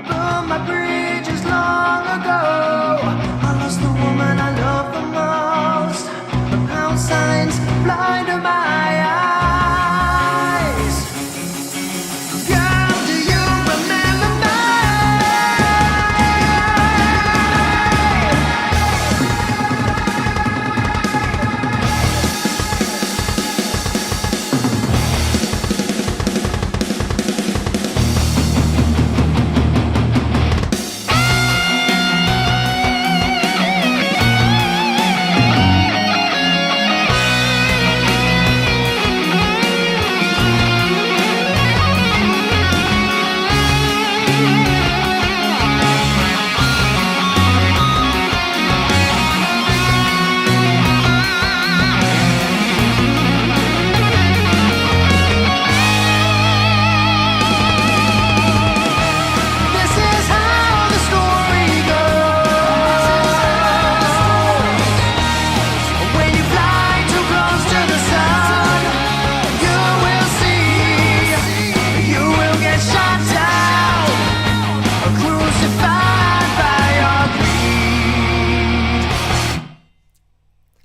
burned my bridges long ago. I lost the woman I love the most. The pound signs blinded my eyes. Girl, do you remember me?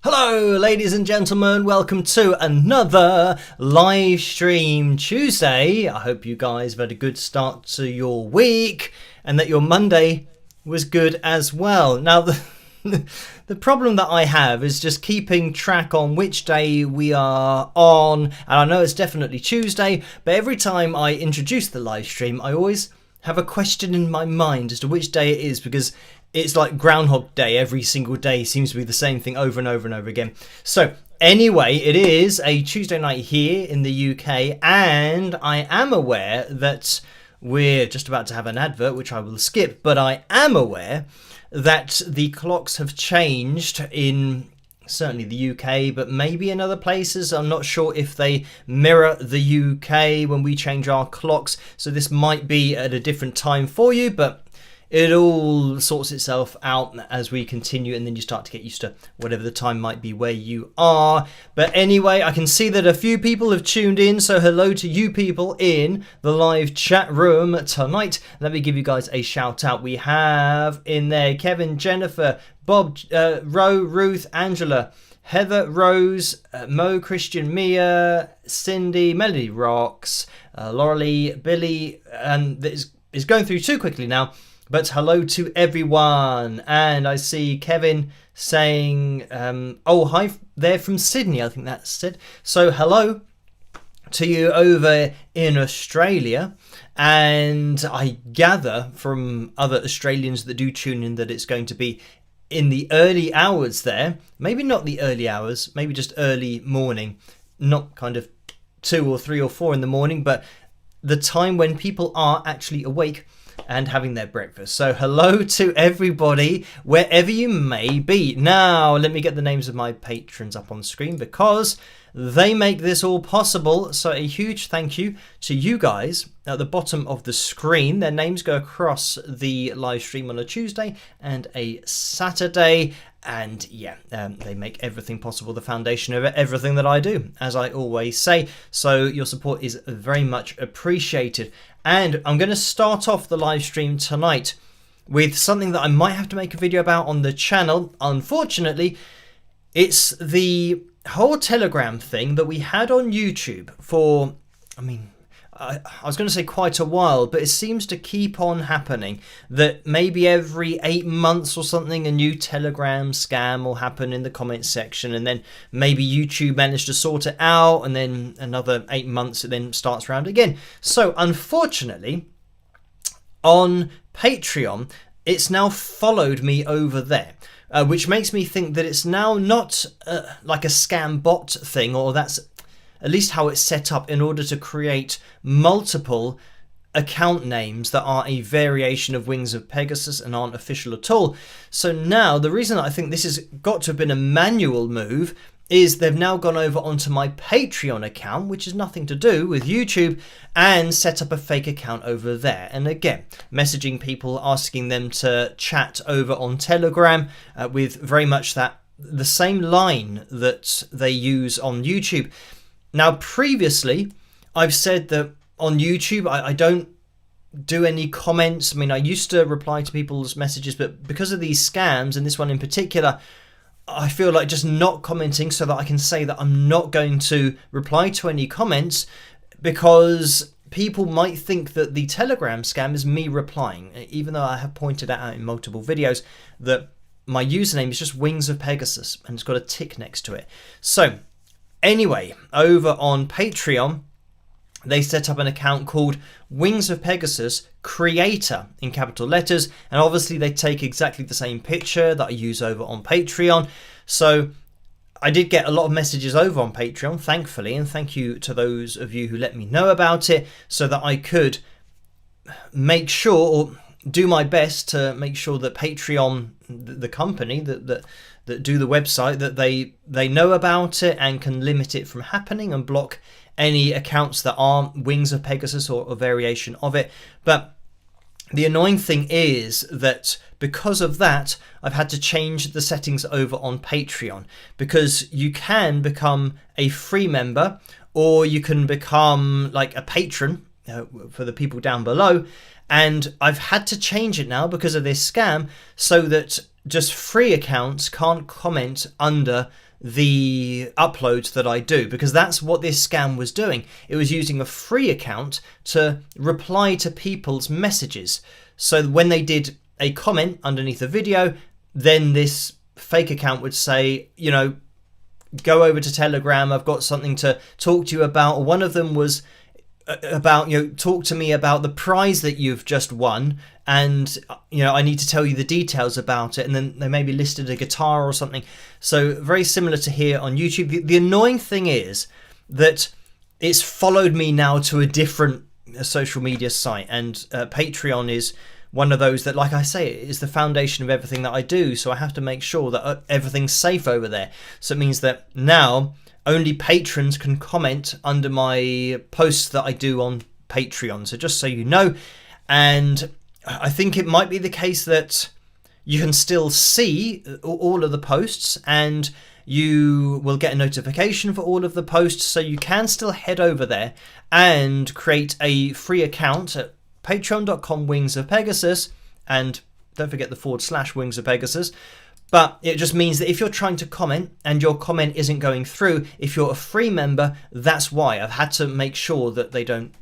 Hello ladies and gentlemen, welcome to another live stream Tuesday. I hope you guys have had a good start to your week and that your Monday was good as well. Now the problem that I have is just keeping track on which day we are on, and I know it's definitely Tuesday, but every time I introduce the live stream I always have a question in my mind as to which day it is, because it's like Groundhog Day. Every single day seems to be the same thing over and over and over again. So anyway, it is a Tuesday night here in the UK, and I am aware that we're just about to have an advert, which I will skip, but I am aware that the clocks have changed in certainly the UK, but maybe in other places. I'm not sure if they mirror the UK when we change our clocks, so this might be at a different time for you, but it all sorts itself out as we continue, and then you start to get used to whatever the time might be where you are. But anyway, I can see that a few people have tuned in, so hello to you people in the live chat room tonight. Let me give you guys a shout out. We have in there Kevin, Jennifer, Bob, Ro, Ruth, Angela, Heather, Rose, Mo, Christian, Mia, Cindy, Melody Rocks, Laurelie, Billy, and it's going through too quickly now. But hello to everyone, and I see Kevin saying, oh, hi there from Sydney, I think that's said. So hello to you over in Australia, and I gather from other Australians that do tune in that it's going to be in the early hours there. Maybe not the early hours, maybe just early morning, not kind of 2 or 3 or 4 in the morning, but the time when people are actually awake and having their breakfast. So hello to everybody wherever you may be. Now let me get the names of my patrons up on screen because they make this all possible. So a huge thank you to you guys at the bottom of the screen. Their names go across the live stream on a Tuesday and a Saturday, and yeah, they make everything possible, the foundation of everything that I do, as I always say. So your support is very much appreciated. And I'm going to start off the live stream tonight with something that I might have to make a video about on the channel. Unfortunately, it's the whole Telegram thing that we had on YouTube for, I was going to say quite a while, but it seems to keep on happening. That maybe every 8 months or something, a new Telegram scam will happen in the comments section, and then maybe YouTube managed to sort it out, and then another 8 months it then starts around again. So unfortunately, on Patreon, it's now followed me over there. Which makes me think that it's now not like a scam bot thing, or that's at least how it's set up in order to create multiple account names that are a variation of Wings of Pegasus and aren't official at all. So now the reason I think this has got to have been a manual move is they've now gone over onto my Patreon account, which has nothing to do with YouTube, and set up a fake account over there. And again, messaging people, asking them to chat over on Telegram with very much the same line that they use on YouTube. Now, previously, I've said that on YouTube, I don't do any comments. I mean, I used to reply to people's messages, but because of these scams, and this one in particular, I feel like just not commenting so that I can say that I'm not going to reply to any comments, because people might think that the Telegram scam is me replying, even though I have pointed out in multiple videos that my username is just Wings of Pegasus and it's got a tick next to it. So anyway, over on Patreon, they set up an account called Wings of Pegasus Creator in capital letters, and obviously they take exactly the same picture that I use over on Patreon. So I did get a lot of messages over on Patreon, thankfully, and thank you to those of you who let me know about it, so that I could make sure, or do my best to make sure that Patreon, the company that do the website, that they know about it and can limit it from happening and block any accounts that aren't Wings of Pegasus or a variation of it. But the annoying thing is that because of that, I've had to change the settings over on Patreon, because you can become a free member or you can become like a patron for the people down below. And I've had to change it now because of this scam, so that just free accounts can't comment under the uploads that I do, because that's what this scam was doing. It was using a free account to reply to people's messages. So when they did a comment underneath a video, then this fake account would say, you know, go over to Telegram, I've got something to talk to you about. One of them was about, you know, talk to me about the prize that you've just won, and you know, I need to tell you the details about it. And then they maybe listed a guitar or something. So very similar to here on YouTube. The annoying thing is that it's followed me now to a different social media site, and Patreon is one of those that, like I say, is the foundation of everything that I do. So I have to make sure that everything's safe over there. So it means that now only patrons can comment under my posts that I do on Patreon. So just so you know. And I think it might be the case that you can still see all of the posts, and you will get a notification for all of the posts. So you can still head over there and create a free account at patreon.com Wings of Pegasus, and don't forget the / Wings of Pegasus. But it just means that if you're trying to comment and your comment isn't going through, if you're a free member, that's why I've had to make sure that they don't,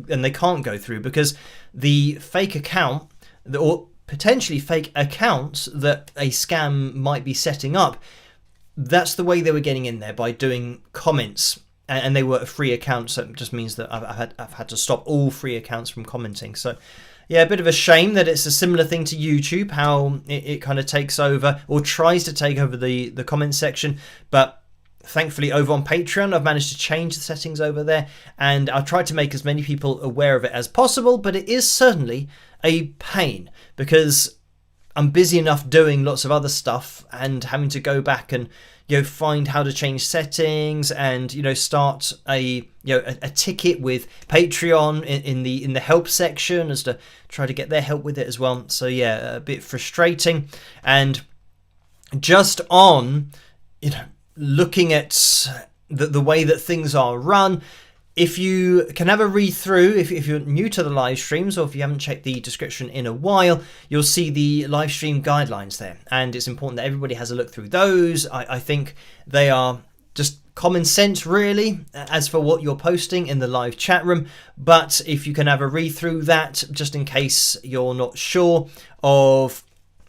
and they can't go through, because the fake account, or potentially fake accounts that a scam might be setting up, that's the way they were getting in there, by doing comments. And they were a free account, so it just means that I've had to stop all free accounts from commenting. So yeah, a bit of a shame that it's a similar thing to YouTube, how it kind of takes over, or tries to take over the comment section. But thankfully over on Patreon, I've managed to change the settings over there, and I've tried to make as many people aware of it as possible. But it is certainly a pain, because I'm busy enough doing lots of other stuff and having to go back and, you know, find how to change settings, and, you know, start a ticket with Patreon in the help section, as to try to get their help with it as well. So yeah, a bit frustrating. And just on, you know, looking at the way that things are run, if you can have a read through, if you're new to the live streams, or if you haven't checked the description in a while, you'll see the live stream guidelines there. And it's important that everybody has a look through those. I think they are just common sense, really, as for what you're posting in the live chat room. But if you can have a read through that, just in case you're not sure of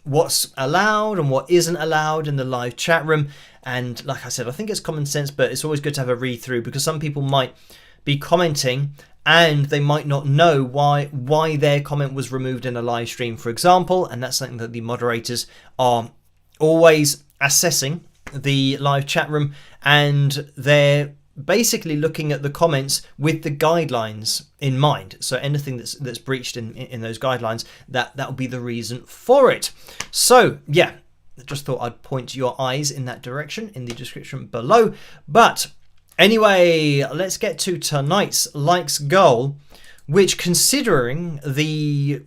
what's allowed and what isn't allowed in the live chat room. And like I said, I think it's common sense, but it's always good to have a read through, because some people might be commenting and they might not know why their comment was removed in a live stream, for example. And that's something that the moderators are always assessing the live chat room, and they're basically looking at the comments with the guidelines in mind. So anything that's breached in those guidelines, that will be the reason for it. So yeah, just thought I'd point your eyes in that direction in the description below. But anyway, let's get to tonight's likes goal, which, considering the,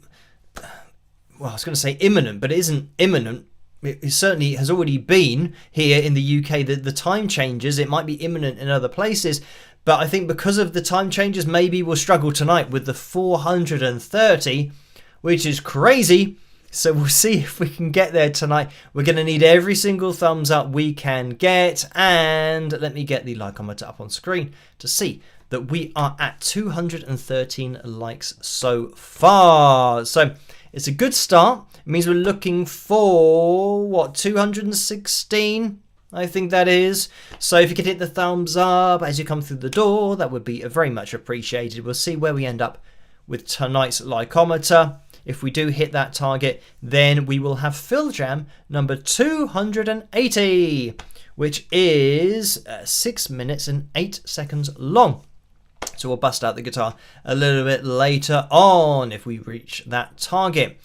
well, I was going to say imminent, but it isn't imminent. It certainly has already been here in the UK. The time changes. It might be imminent in other places, But I think because of the time changes, maybe we'll struggle tonight with the 430, which is crazy. So we'll see if we can get there tonight. We're going to need every single thumbs up we can get. And let me get the likeometer up on screen to see that we are at 213 likes so far. So it's a good start. It means we're looking for, what, 216? I think that is. So if you could hit the thumbs up as you come through the door, that would be very much appreciated. We'll see where we end up with tonight's likeometer. If we do hit that target, then we will have Phil Jam number 280, which is 6 minutes and 8 seconds long. So we'll bust out the guitar a little bit later on if we reach that target.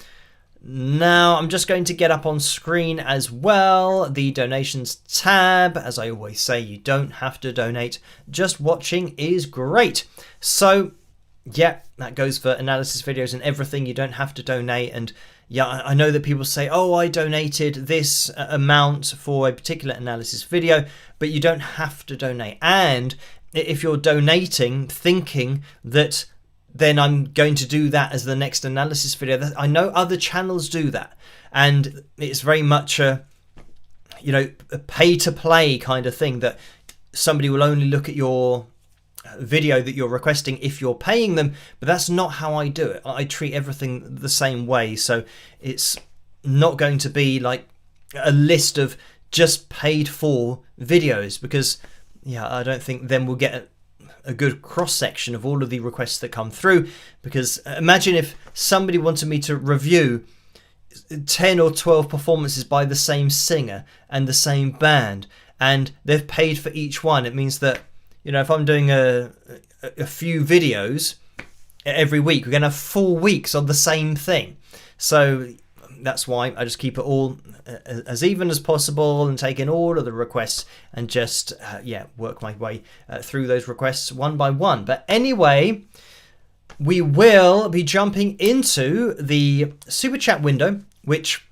Now, I'm just going to get up on screen as well the donations tab. As I always say, you don't have to donate. Just watching is great. So, yeah, that goes for analysis videos and everything. You don't have to donate. And yeah, I know that people say, oh, I donated this amount for a particular analysis video, but you don't have to donate. And if you're donating thinking that then I'm going to do that as the next analysis video, I know other channels do that, and it's very much a pay to play kind of thing, that somebody will only look at your video that you're requesting if you're paying them. But that's not how I do it. I treat everything the same way, so it's not going to be like a list of just paid for videos, because I don't think then we'll get a good cross-section of all of the requests that come through. Because imagine if somebody wanted me to review 10 or 12 performances by the same singer and the same band, and they've paid for each one. It means that, if I'm doing a few videos every week, we're going to have 4 weeks on the same thing. So that's why I just keep it all as even as possible and take in all of the requests and just work my way through those requests one by one. But anyway, we will be jumping into the super chat window, which,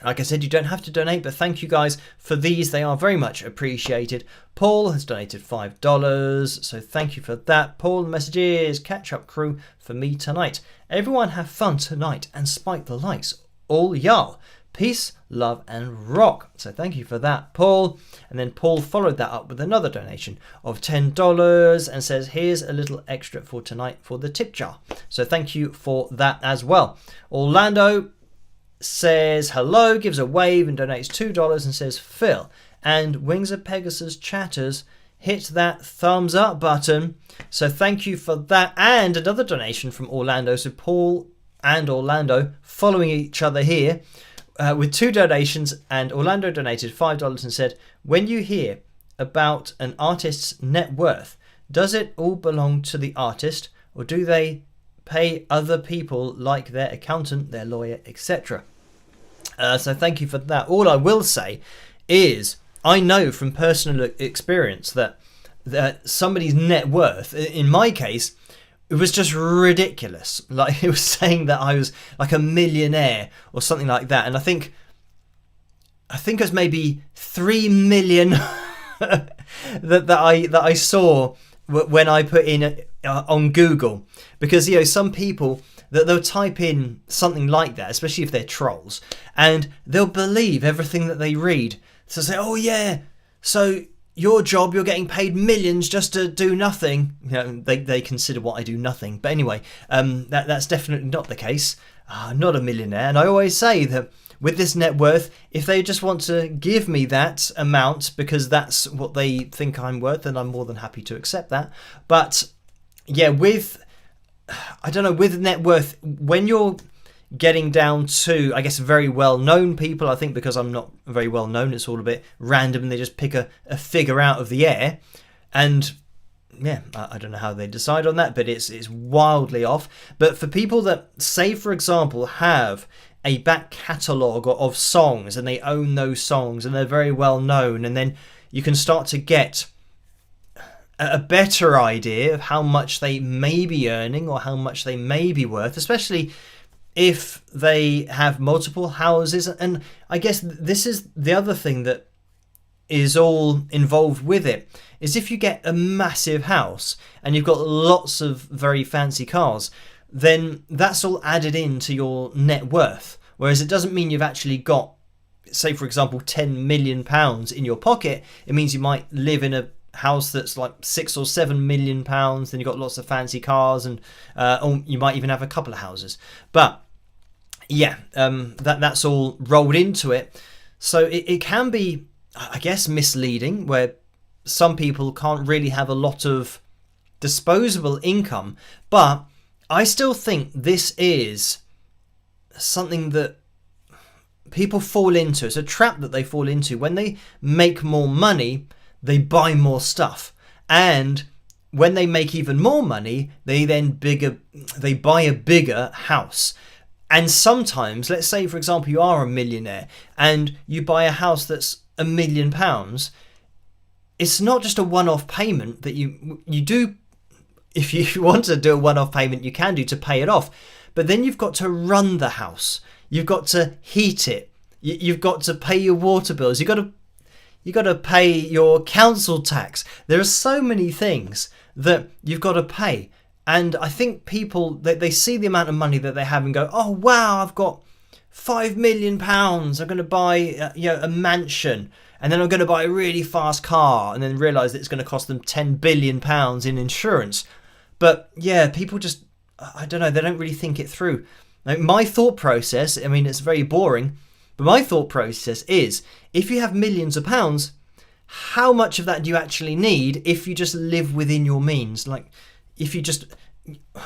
like I said, you don't have to donate, but thank you guys for these. They are very much appreciated. Paul has donated $5, so thank you for that. Paul, the message is, catch up crew for me tonight. Everyone have fun tonight and spike the likes. All y'all. Peace, love, and rock. So thank you for that, Paul. And then Paul followed that up with another donation of $10 and says, here's a little extra for tonight for the tip jar. So thank you for that as well. Orlando says hello, gives a wave and donates $2 and says, Phil and Wings of Pegasus chatters, hit that thumbs up button. So thank you for that. And another donation from Orlando. So Paul and Orlando following each other here with 2 donations, and Orlando donated $5 and said, when you hear about an artist's net worth, does it all belong to the artist, or do they pay other people like their accountant, their lawyer, etc.? So thank you for that. All I will say is I know from personal experience that somebody's net worth, in my case, it was just ridiculous. Like, it was saying that I was like a millionaire or something like that. And I think it was maybe 3 million that I saw when I put in on Google. Because, some people, they'll type in something like that, especially if they're trolls, and they'll believe everything that they read. So say, oh yeah, so your job, you're getting paid millions just to do nothing. They consider what I do nothing. But anyway, that's definitely not the case. I'm not a millionaire. And I always say that with this net worth, if they just want to give me that amount because that's what they think I'm worth, then I'm more than happy to accept that. But yeah, with net worth, when you're getting down to, I guess, very well-known people, I think because I'm not very well-known, it's all a bit random and they just pick a figure out of the air. And yeah, I don't know how they decide on that, but it's wildly off. But for people that, say, for example, have a back catalogue of songs and they own those songs and they're very well-known, and then you can start to get a better idea of how much they may be earning or how much they may be worth, especially if they have multiple houses. And I guess this is the other thing that is all involved with it is if you get a massive house and you've got lots of very fancy cars, then that's all added into your net worth. Whereas it doesn't mean you've actually got, say, for example, £10 million in your pocket. It means you might live in a house that's like £6 or £7 million. Then you've got lots of fancy cars, and or you might even have a couple of houses. But yeah, that's all rolled into it. So it can be, I guess, misleading, where some people can't really have a lot of disposable income. But I still think this is something that people fall into. It's a trap that they fall into. When they make more money, they buy more stuff. And when they make even more money, they buy a bigger house. And sometimes, let's say, for example, you are a millionaire and you buy a house that's £1 million. It's not just a one-off payment that you do. If you want to do a one-off payment, you can do to pay it off. But then you've got to run the house. You've got to heat it. You've got to pay your water bills. You've got to pay your council tax. There are so many things that you've got to pay. And I think people, they see the amount of money that they have and go, oh, wow, I've got £5 million. I'm going to buy a mansion. And then I'm going to buy a really fast car, and then realise that it's going to cost them £10 billion in insurance. But yeah, people just, I don't know, they don't really think it through. Like, my thought process, I mean, it's very boring, but my thought process is, if you have millions of pounds, how much of that do you actually need if you just live within your means? Like, if you just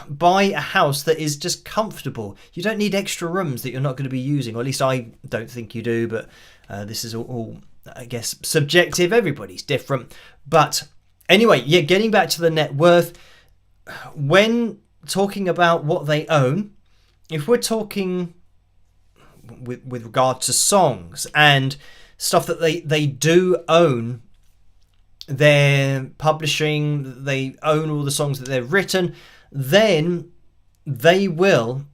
buy a house that is just comfortable, you don't need extra rooms that you're not going to be using, or at least I don't think you do, but this is all I guess, subjective. Everybody's different. But anyway, yeah, getting back to the net worth, when talking about what they own, if we're talking with regard to songs and stuff that they do own, they're publishing, they own all the songs that they've written, then they will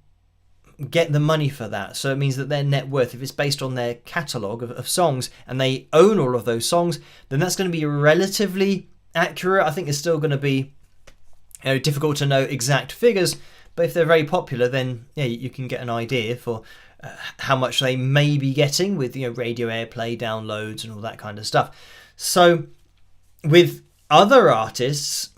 get the money for that. So it means that their net worth, if it's based on their catalogue of songs and they own all of those songs, then that's going to be relatively accurate. I think it's still going to be difficult to know exact figures, but if they're very popular, then yeah, you can get an idea for how much they may be getting with radio airplay, downloads, and all that kind of stuff. So with other artists,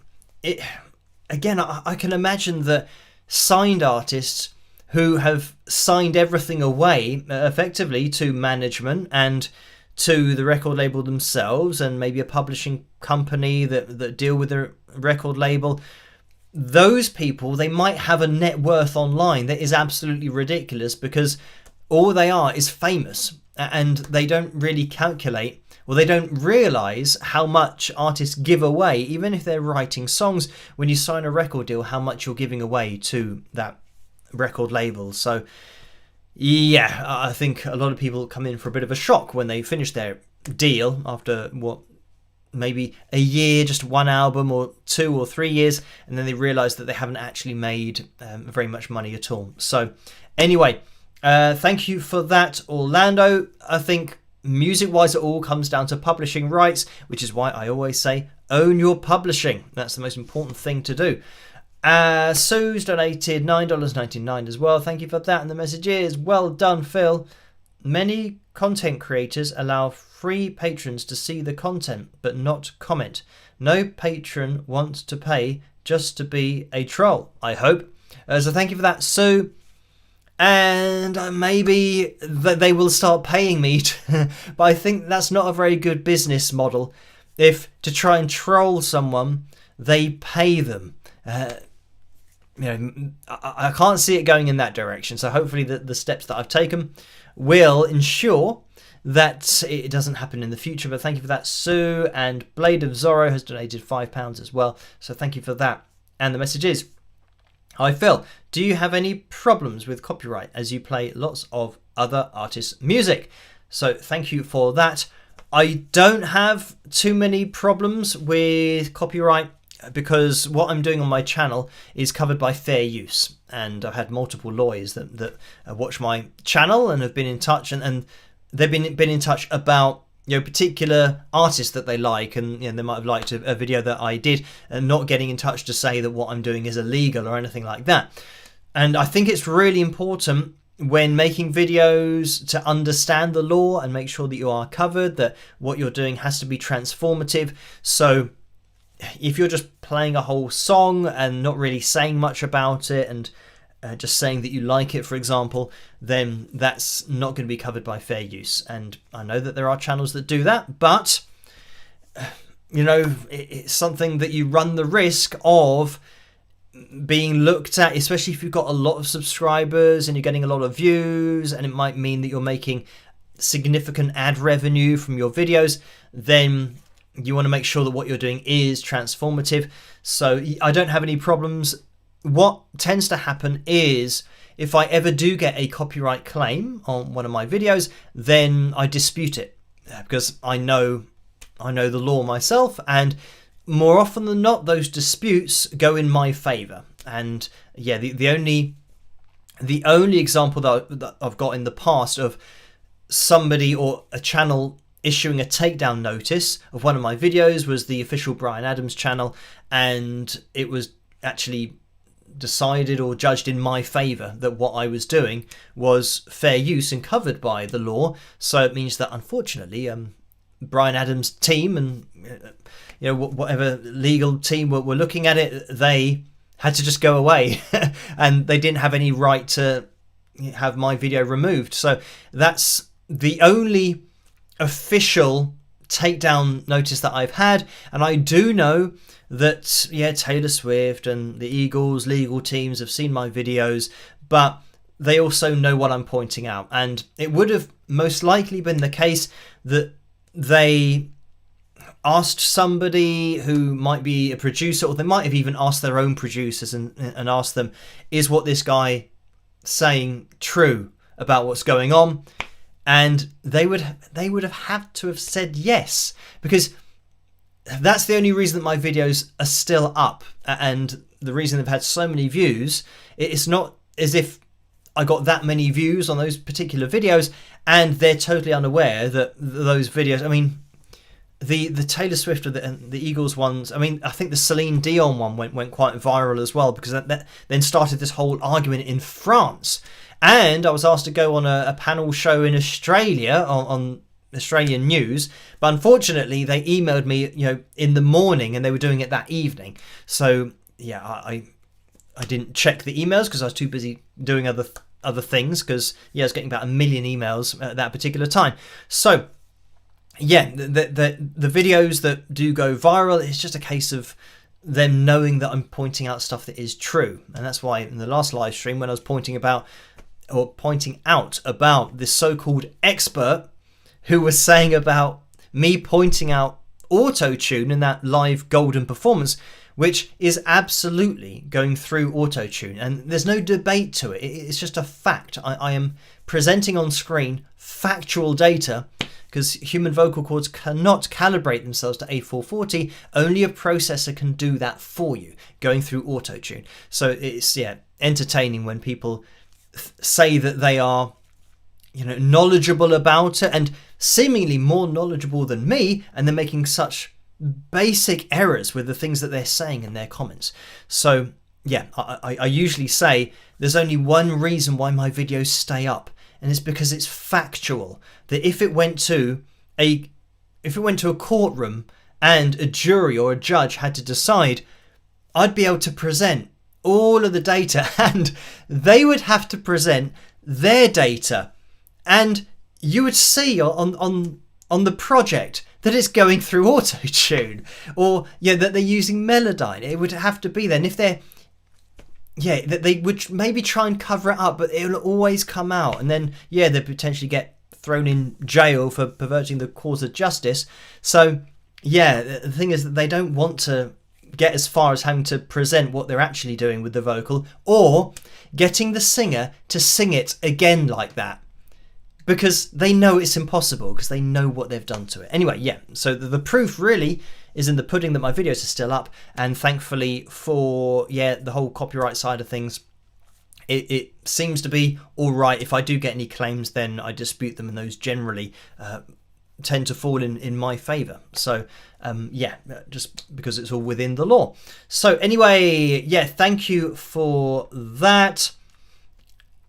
I can imagine that signed artists who have signed everything away effectively to management and to the record label themselves, and maybe a publishing company that deal with the record label, those people, they might have a net worth online that is absolutely ridiculous, because all they are is famous, and they don't really calculate, or they don't realise how much artists give away, even if they're writing songs. When you sign a record deal, how much you're giving away to that record label. So yeah, I think a lot of people come in for a bit of a shock when they finish their deal after maybe a year, just one album, or 2 or 3 years, and then they realise that they haven't actually made very much money at all. So anyway, thank you for that, Orlando. I think music-wise, it all comes down to publishing rights, which is why I always say own your publishing. That's the most important thing to do. Sue's donated $9.99 as well. Thank you for that. And the message is, well done, Phil. Many content creators allow free patrons to see the content, but not comment. No patron wants to pay just to be a troll, I hope. So thank you for that, Sue. And maybe they will start paying me, but I think that's not a very good business model. If to try and troll someone, they pay them. I can't see it going in that direction. So hopefully the steps that I've taken will ensure that it doesn't happen in the future. But thank you for that, Sue. And Blade of Zorro has donated £5 as well. So thank you for that. And the message is, hi Phil, do you have any problems with copyright as you play lots of other artists' music? So thank you for that. I don't have too many problems with copyright, because what I'm doing on my channel is covered by fair use, and I've had multiple lawyers that watch my channel and have been in touch, and they've been in touch about particular artists that they like, and they might have liked a video that I did, and not getting in touch to say that what I'm doing is illegal or anything like that. And I think it's really important when making videos to understand the law and make sure that you are covered, that what you're doing has to be transformative. So if you're just playing a whole song and not really saying much about it, and just saying that you like it, for example, then that's not going to be covered by fair use. And I know that there are channels that do that, but it's something that you run the risk of being looked at, especially if you've got a lot of subscribers and you're getting a lot of views, and it might mean that you're making significant ad revenue from your videos. Then you want to make sure that what you're doing is transformative. So I don't have any problems. What tends to happen is, if I ever do get a copyright claim on one of my videos, then I dispute it, because I know the law myself, and more often than not, those disputes go in my favour. And yeah, the only example that I've got in the past of somebody or a channel issuing a takedown notice of one of my videos was the official Bryan Adams channel, and it was actually decided or judged in my favour that what I was doing was fair use and covered by the law. So it means that, unfortunately, Bryan Adams' team and whatever legal team were looking at it, they had to just go away and they didn't have any right to have my video removed. So that's the only official takedown notice that I've had. And I do know that Taylor Swift and the Eagles legal teams have seen my videos, but they also know what I'm pointing out. And it would have most likely been the case that they asked somebody who might be a producer, or they might have even asked their own producers and asked them, is what this guy saying true about what's going on? And they would have had to have said yes, because that's the only reason that my videos are still up, and the reason they've had so many views. It's not as if I got that many views on those particular videos and they're totally unaware that those videos, I mean, the Taylor Swift and the Eagles ones, I mean, I think the Celine Dion one went quite viral as well, because that then started this whole argument in France. And I was asked to go on a panel show in Australia on Australian news, but unfortunately they emailed me in the morning, and they were doing it that evening. So yeah, I didn't check the emails because I was too busy doing other things, because I was getting about 1 million emails at that particular time. So yeah, the videos that do go viral, it's just a case of them knowing that I'm pointing out stuff that is true. And that's why in the last live stream, when I was pointing out about this so-called expert who was saying about me pointing out auto-tune in that live golden performance, which is absolutely going through auto-tune, and there's no debate to it. It's just a fact. I am presenting on screen factual data, because human vocal cords cannot calibrate themselves to A440. Only a processor can do that for you, going through auto-tune. So it's entertaining when people say that they are knowledgeable about it, and seemingly more knowledgeable than me, and they're making such basic errors with the things that they're saying in their comments. So yeah, I usually say there's only one reason why my videos stay up, and it's because it's factual. That if it went to a courtroom and a jury or a judge had to decide, I'd be able to present all of the data, and they would have to present their data, and you would see on the project that it's going through auto-tune, or that they're using Melodyne. It would have to be then. If they're that they would maybe try and cover it up, but it'll always come out, and then they potentially get thrown in jail for perverting the cause of justice. So the thing is that they don't want to get as far as having to present what they're actually doing with the vocal, or getting the singer to sing it again like that, because they know it's impossible, because they know what they've done to it. Anyway, so the proof really is in the pudding that my videos are still up, and thankfully for the whole copyright side of things, it seems to be all right. If I do get any claims, then I dispute them, and those generally tend to fall in my favour. So yeah, just because it's all within the law. So anyway, yeah, thank you for that.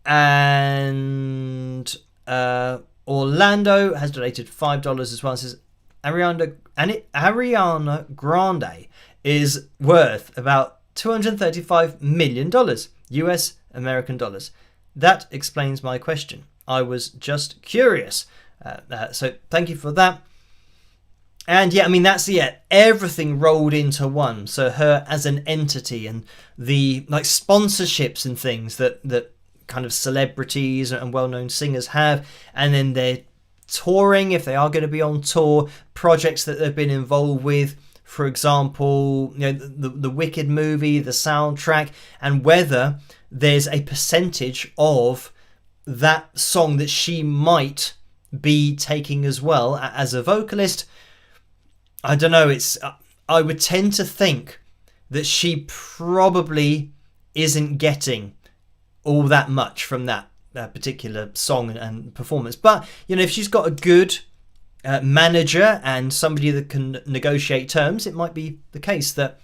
And Orlando has donated $5 as well. It says Ariana Grande is worth about $235 million US American dollars. That explains my question. I was just curious. So thank you for that. And yeah, I mean, that's everything rolled into one. So her as an entity, and the like sponsorships and things that kind of celebrities and well-known singers have, and then they're touring, if they are going to be on tour, projects that they've been involved with, for example, the Wicked movie, the soundtrack, and whether there's a percentage of that song that she might be taking as well as a vocalist. I don't know. I would tend to think that she probably isn't getting all that much from that particular song and performance. But if she's got a good manager and somebody that can negotiate terms, it might be the case that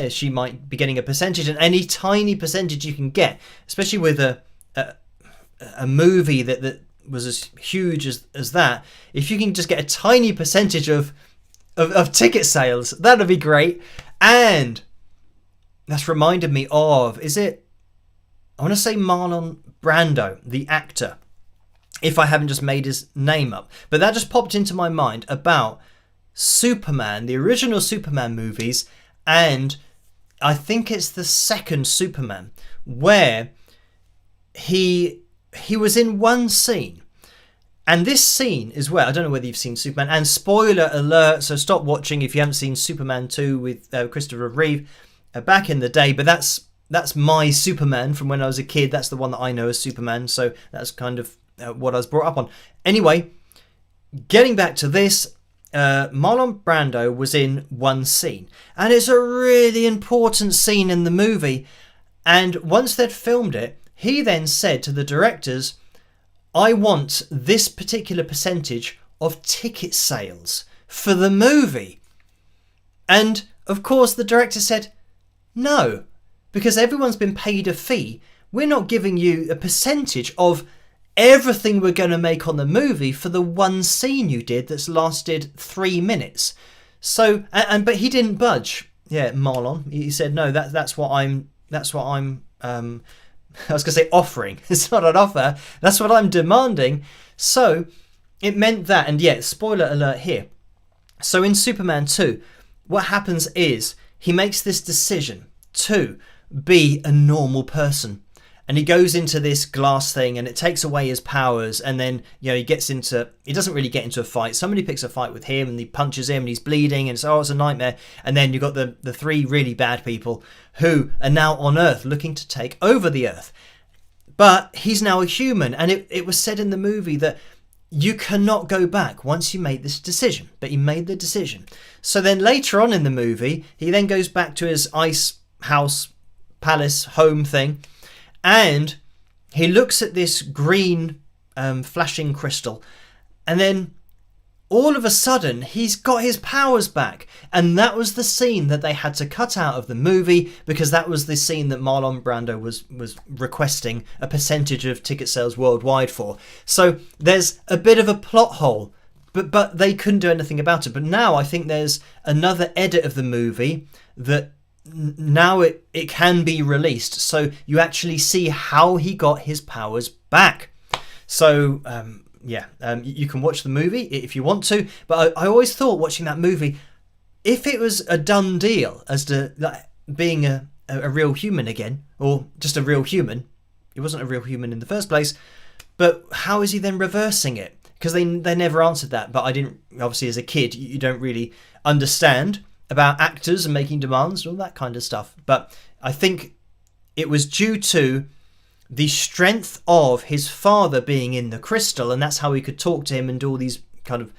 she might be getting a percentage, and any tiny percentage you can get, especially with a movie that was as huge as that. If you can just get a tiny percentage of ticket sales, that'd be great. And that's reminded me of, I want to say Marlon Brando, the actor, if I haven't just made his name up. But that just popped into my mind about Superman, the original Superman movies, and I think it's the second Superman, where he was in one scene. And this scene as well, I don't know whether you've seen Superman, and spoiler alert, so stop watching if you haven't seen Superman 2 with Christopher Reeve back in the day, but that's my Superman from when I was a kid. That's the one that I know as Superman, so that's kind of what I was brought up on. Anyway, getting back to this, Marlon Brando was in one scene, and it's a really important scene in the movie, and once they'd filmed it, he then said to the directors, I want this particular percentage of ticket sales for the movie. And of course the director said, no, because everyone's been paid a fee. We're not giving you a percentage of everything we're going to make on the movie for the one scene you did that's lasted 3 minutes. So, but he didn't budge. Yeah, Marlon. He said, no, that's what I'm I was going to say offering. It's not an offer. That's what I'm demanding. So it meant that, and spoiler alert here. So in Superman 2, what happens is he makes this decision to be a normal person. And he goes into this glass thing, and it takes away his powers. And then, he doesn't really get into a fight. Somebody picks a fight with him, and he punches him, and he's bleeding, and it's a nightmare. And then you've got the three really bad people who are now on Earth looking to take over the Earth. But he's now a human. And it was said in the movie that you cannot go back once you made this decision. But he made the decision. So then later on in the movie, he then goes back to his ice house, palace, home thing. And he looks at this green flashing crystal, and then all of a sudden he's got his powers back. And that was the scene that they had to cut out of the movie, because that was the scene that Marlon Brando was requesting a percentage of ticket sales worldwide for. So there's a bit of a plot hole, but they couldn't do anything about it. But now I think there's another edit of the movie that now it can be released, so you actually see how he got his powers back. So you can watch the movie if you want to, but I always thought watching that movie, if it was a done deal as to being a real human again, or just a real human, it wasn't a real human in the first place, but how is he then reversing it? Because they never answered that. But I didn't, obviously as a kid you don't really understand about actors and making demands and all that kind of stuff. But I think it was due to the strength of his father being in the crystal, and that's how he could talk to him and do all these kind of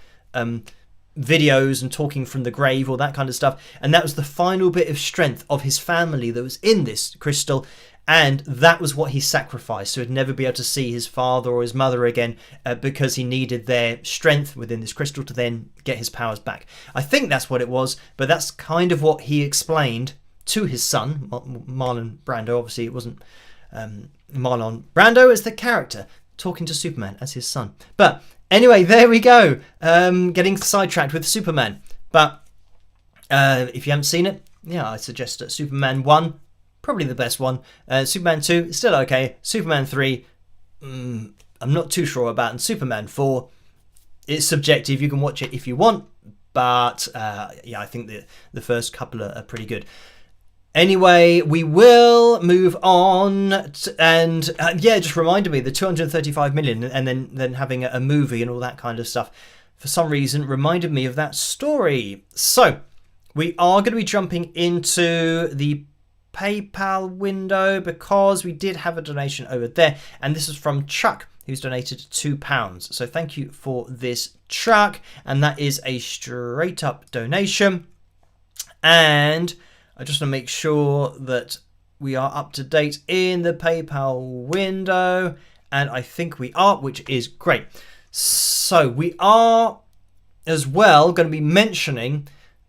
videos and talking from the grave, all that kind of stuff. And that was the final bit of strength of his family that was in this crystal. And that was what he sacrificed, so he'd never be able to see his father or his mother again, because he needed their strength within this crystal to then get his powers back. I think that's what it was, but that's kind of what he explained to his son, Marlon Brando. Obviously, it wasn't Marlon Brando as the character talking to Superman as his son. But anyway, there we go. Getting sidetracked with Superman. But if you haven't seen it, yeah, I suggest Superman 1. Probably the best one. Superman 2, still okay. Superman 3, I'm not too sure about. And Superman 4, it's subjective. You can watch it if you want. But yeah, I think the first couple are pretty good. Anyway, we will move on. And yeah, just reminded me, the 235 million and then having a movie and all that kind of stuff, for some reason, reminded me of that story. So we are going to be jumping into the PayPal window because we did have a donation over there, and this is from Chuck, who's donated £2. So thank you for this, Chuck, and that is a straight up donation. And I just want to make sure that we are up to date in the PayPal window, and I think we are, which is great. So we are as well going to be mentioning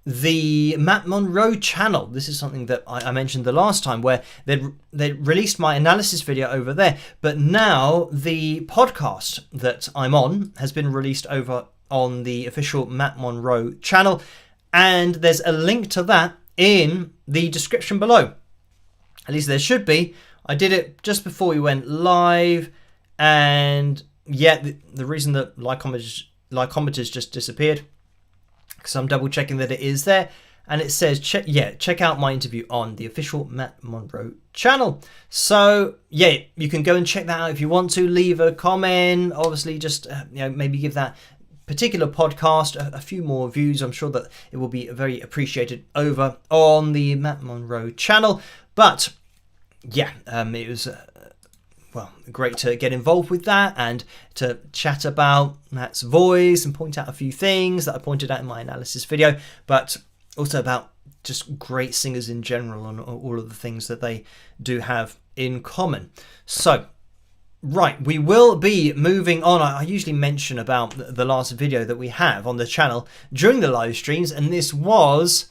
the Matt Monroe channel. This is something that I mentioned the last time, where they released my analysis video over there, but now the podcast that I'm on has been released over on the official Matt Monroe channel, and there's a link to that in the description below. At least there should be. I did it just before we went live, and yeah, the reason that Lycometers just disappeared, because I'm double checking that it is there, and it says check out my interview on the official Matt Monroe channel. So yeah, you can go and check that out if you want to. Leave a comment, obviously, just maybe give that particular podcast a few more views. I'm sure that it will be very appreciated over on the Matt Monroe channel. But yeah, it was well, great to get involved with that and to chat about Matt's voice and point out a few things that I pointed out in my analysis video, but also about just great singers in general and all of the things that they do have in common. So, right, we will be moving on. I usually mention about the last video that we have on the channel during the live streams, and this was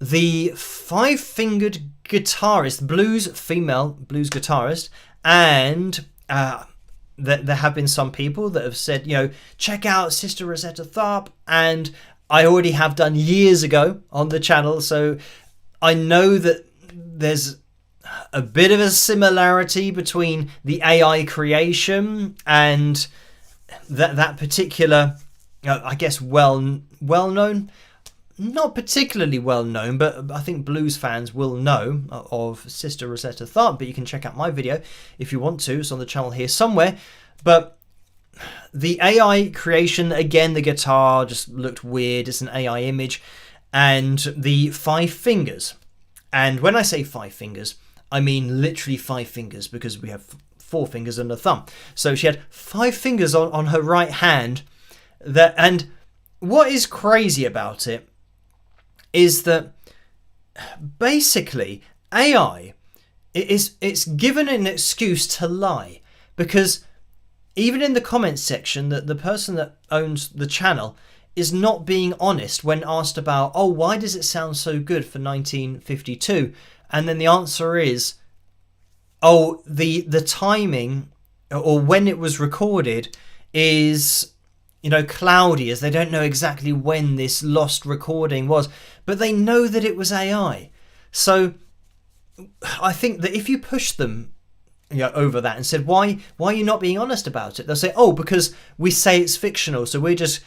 the five-fingered guitarist, female blues guitarist. And there have been some people that have said, check out Sister Rosetta Tharpe, and I already have done years ago on the channel, so I know that there's a bit of a similarity between the AI creation and that particular, I guess, well-known. Not particularly well known, but I think blues fans will know of Sister Rosetta Tharpe. But you can check out my video if you want to. It's on the channel here somewhere. But the AI creation, again, the guitar just looked weird. It's an AI image. And the five fingers. And when I say five fingers, I mean literally five fingers, because we have four fingers and a thumb. So she had five fingers on her right hand. And what is crazy about it is that basically AI it's given an excuse to lie, because even in the comments section, that the person that owns the channel is not being honest when asked about, why does it sound so good for 1952? And then the answer is, the timing or when it was recorded is cloudy, as they don't know exactly when this lost recording was, but they know that it was AI. So I think that if you push them over that and said, why are you not being honest about it? They'll say, because we say it's fictional, so we're just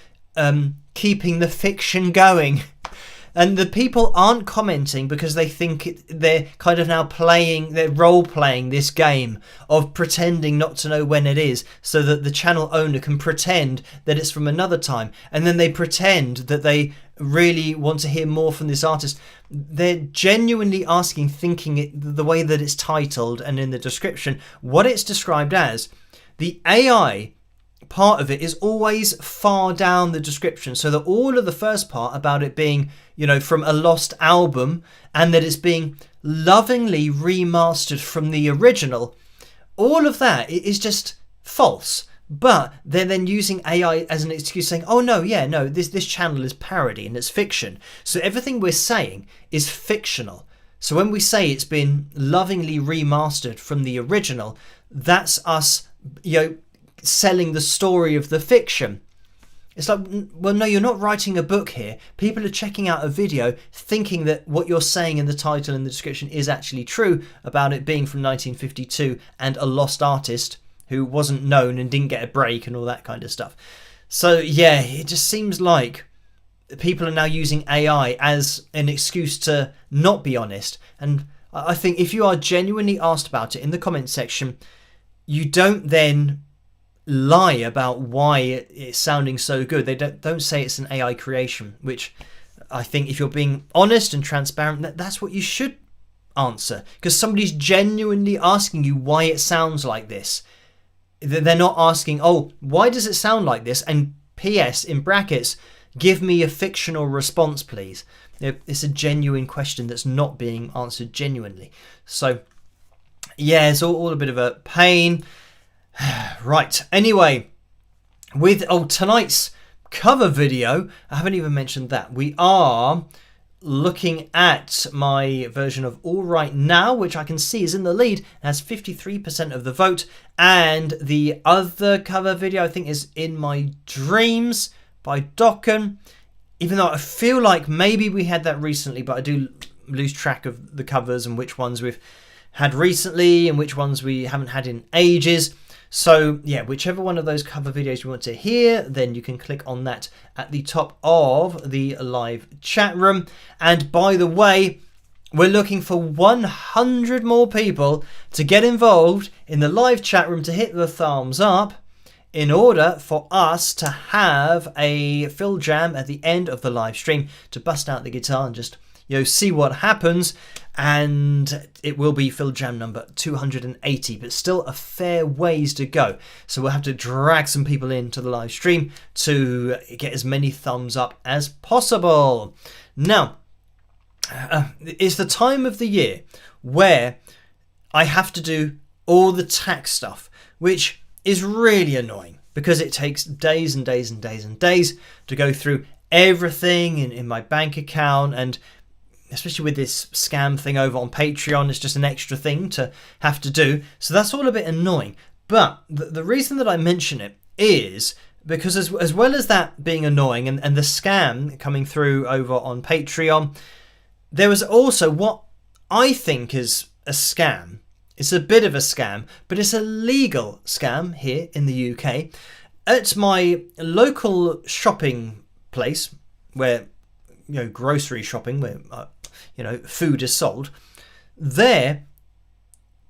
keeping the fiction going. And the people aren't commenting because they think they're kind of now they're role-playing this game of pretending not to know when it is, so that the channel owner can pretend that it's from another time. And then they pretend that they really want to hear more from this artist. They're genuinely asking, thinking the way that it's titled and in the description, what it's described as. The AI part of it is always far down the description, so that all of the first part about it being, from a lost album and that it's being lovingly remastered from the original, all of that is just false. But they're then using AI as an excuse, saying, oh no, this channel is parody and it's fiction, so everything we're saying is fictional. So when we say it's been lovingly remastered from the original, that's us selling the story of the fiction. It's like, well, no, you're not writing a book here. People are checking out a video thinking that what you're saying in the title and the description is actually true about it being from 1952 and a lost artist who wasn't known and didn't get a break and all that kind of stuff. So yeah, it just seems like people are now using AI as an excuse to not be honest. And I think if you are genuinely asked about it in the comment section, you don't then lie about why it's sounding so good. They don't say it's an AI creation, which I think if you're being honest and transparent, that's what you should answer, because somebody's genuinely asking you why it sounds like this. They're not asking, oh, why does it sound like this? And PS in brackets, give me a fictional response, please. It's a genuine question that's not being answered genuinely. So yeah, it's all a bit of a pain. Right, anyway, with tonight's cover video, I haven't even mentioned that. We are looking at my version of All Right Now, which I can see is in the lead and has 53% of the vote. And the other cover video, I think, is In My Dreams by Dokken. Even though I feel like maybe we had that recently, but I do lose track of the covers and which ones we've had recently and which ones we haven't had in ages. So yeah, whichever one of those cover videos you want to hear, then you can click on that at the top of the live chat room. And by the way, we're looking for 100 more people to get involved in the live chat room to hit the thumbs up in order for us to have a fill jam at the end of the live stream to bust out the guitar and just see what happens. And it will be fill jam number 280, but still a fair ways to go, so we'll have to drag some people into the live stream to get as many thumbs up as possible. Now it's the time of the year where I have to do all the tax stuff, which is really annoying because it takes days and days and days and days to go through everything in my bank account, and especially with this scam thing over on Patreon, it's just an extra thing to have to do. So that's all a bit annoying. But the reason that I mention it is because as well as that being annoying and the scam coming through over on Patreon, there was also what I think is a scam. It's a bit of a scam, but it's a legal scam here in the UK. At my local shopping place where grocery shopping, where food is sold, there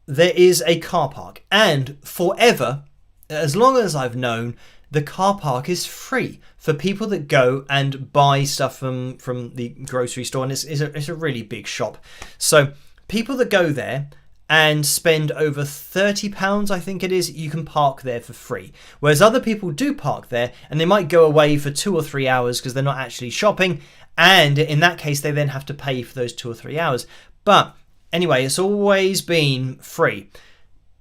is a car park, and forever, as long as I've known, the car park is free for people that go and buy stuff from the grocery store, and it's a really big shop. So people that go there and spend over £30, I think it is, you can park there for free. Whereas other people do park there and they might go away for 2 or 3 hours because they're not actually shopping, and in that case they then have to pay for those 2 or 3 hours. But anyway, it's always been free.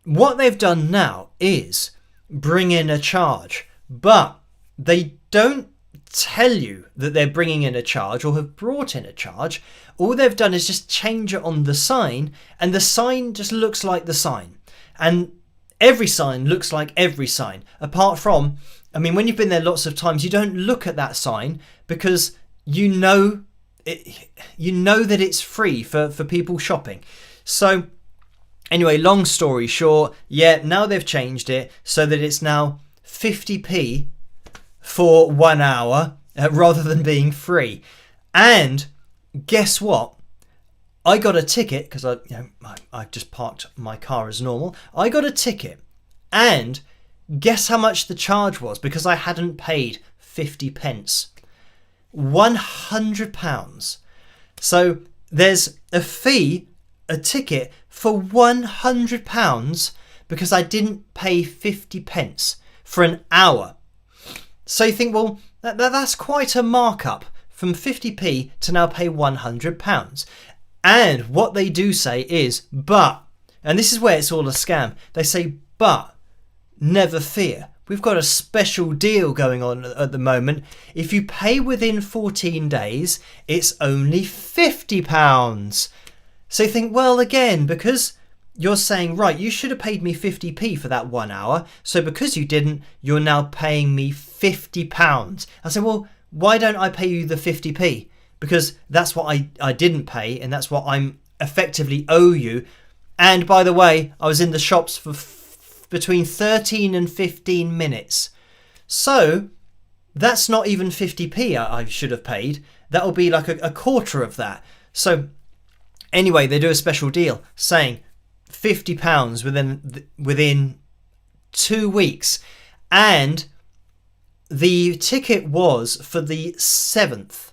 What they've done now is bring in a charge, but they don't tell you that they're bringing in a charge or have brought in a charge. All they've done is just change it on the sign, and the sign just looks like the sign, and every sign looks like every sign, apart from, when you've been there lots of times, you don't look at that sign because you know that it's free for people shopping. So anyway, long story short, now they've changed it so that it's now 50p for 1 hour rather than being free. And guess what? I got a ticket because I just parked my car as normal. I got a ticket, and guess how much the charge was because I hadn't paid 50 pence. £100. So there's a fee, a ticket for £100 because I didn't pay 50 pence for an hour. So you think, well, that's quite a markup from 50p to now pay £100. And what they do say is, but, and this is where it's all a scam. They say, but never fear. We've got a special deal going on at the moment. If you pay within 14 days, it's only £50. So you think, well, again, because you're saying, right, you should have paid me 50p for that 1 hour. So because you didn't, you're now paying me £50. I say, well, why don't I pay you the 50p? Because that's what I didn't pay, and that's what I'm effectively owe you. And by the way, I was in the shops for between 13 and 15 minutes. So that's not even 50p I should have paid. That'll be like a quarter of that. So anyway, they do a special deal saying £50 within 2 weeks. And the ticket was for the 7th.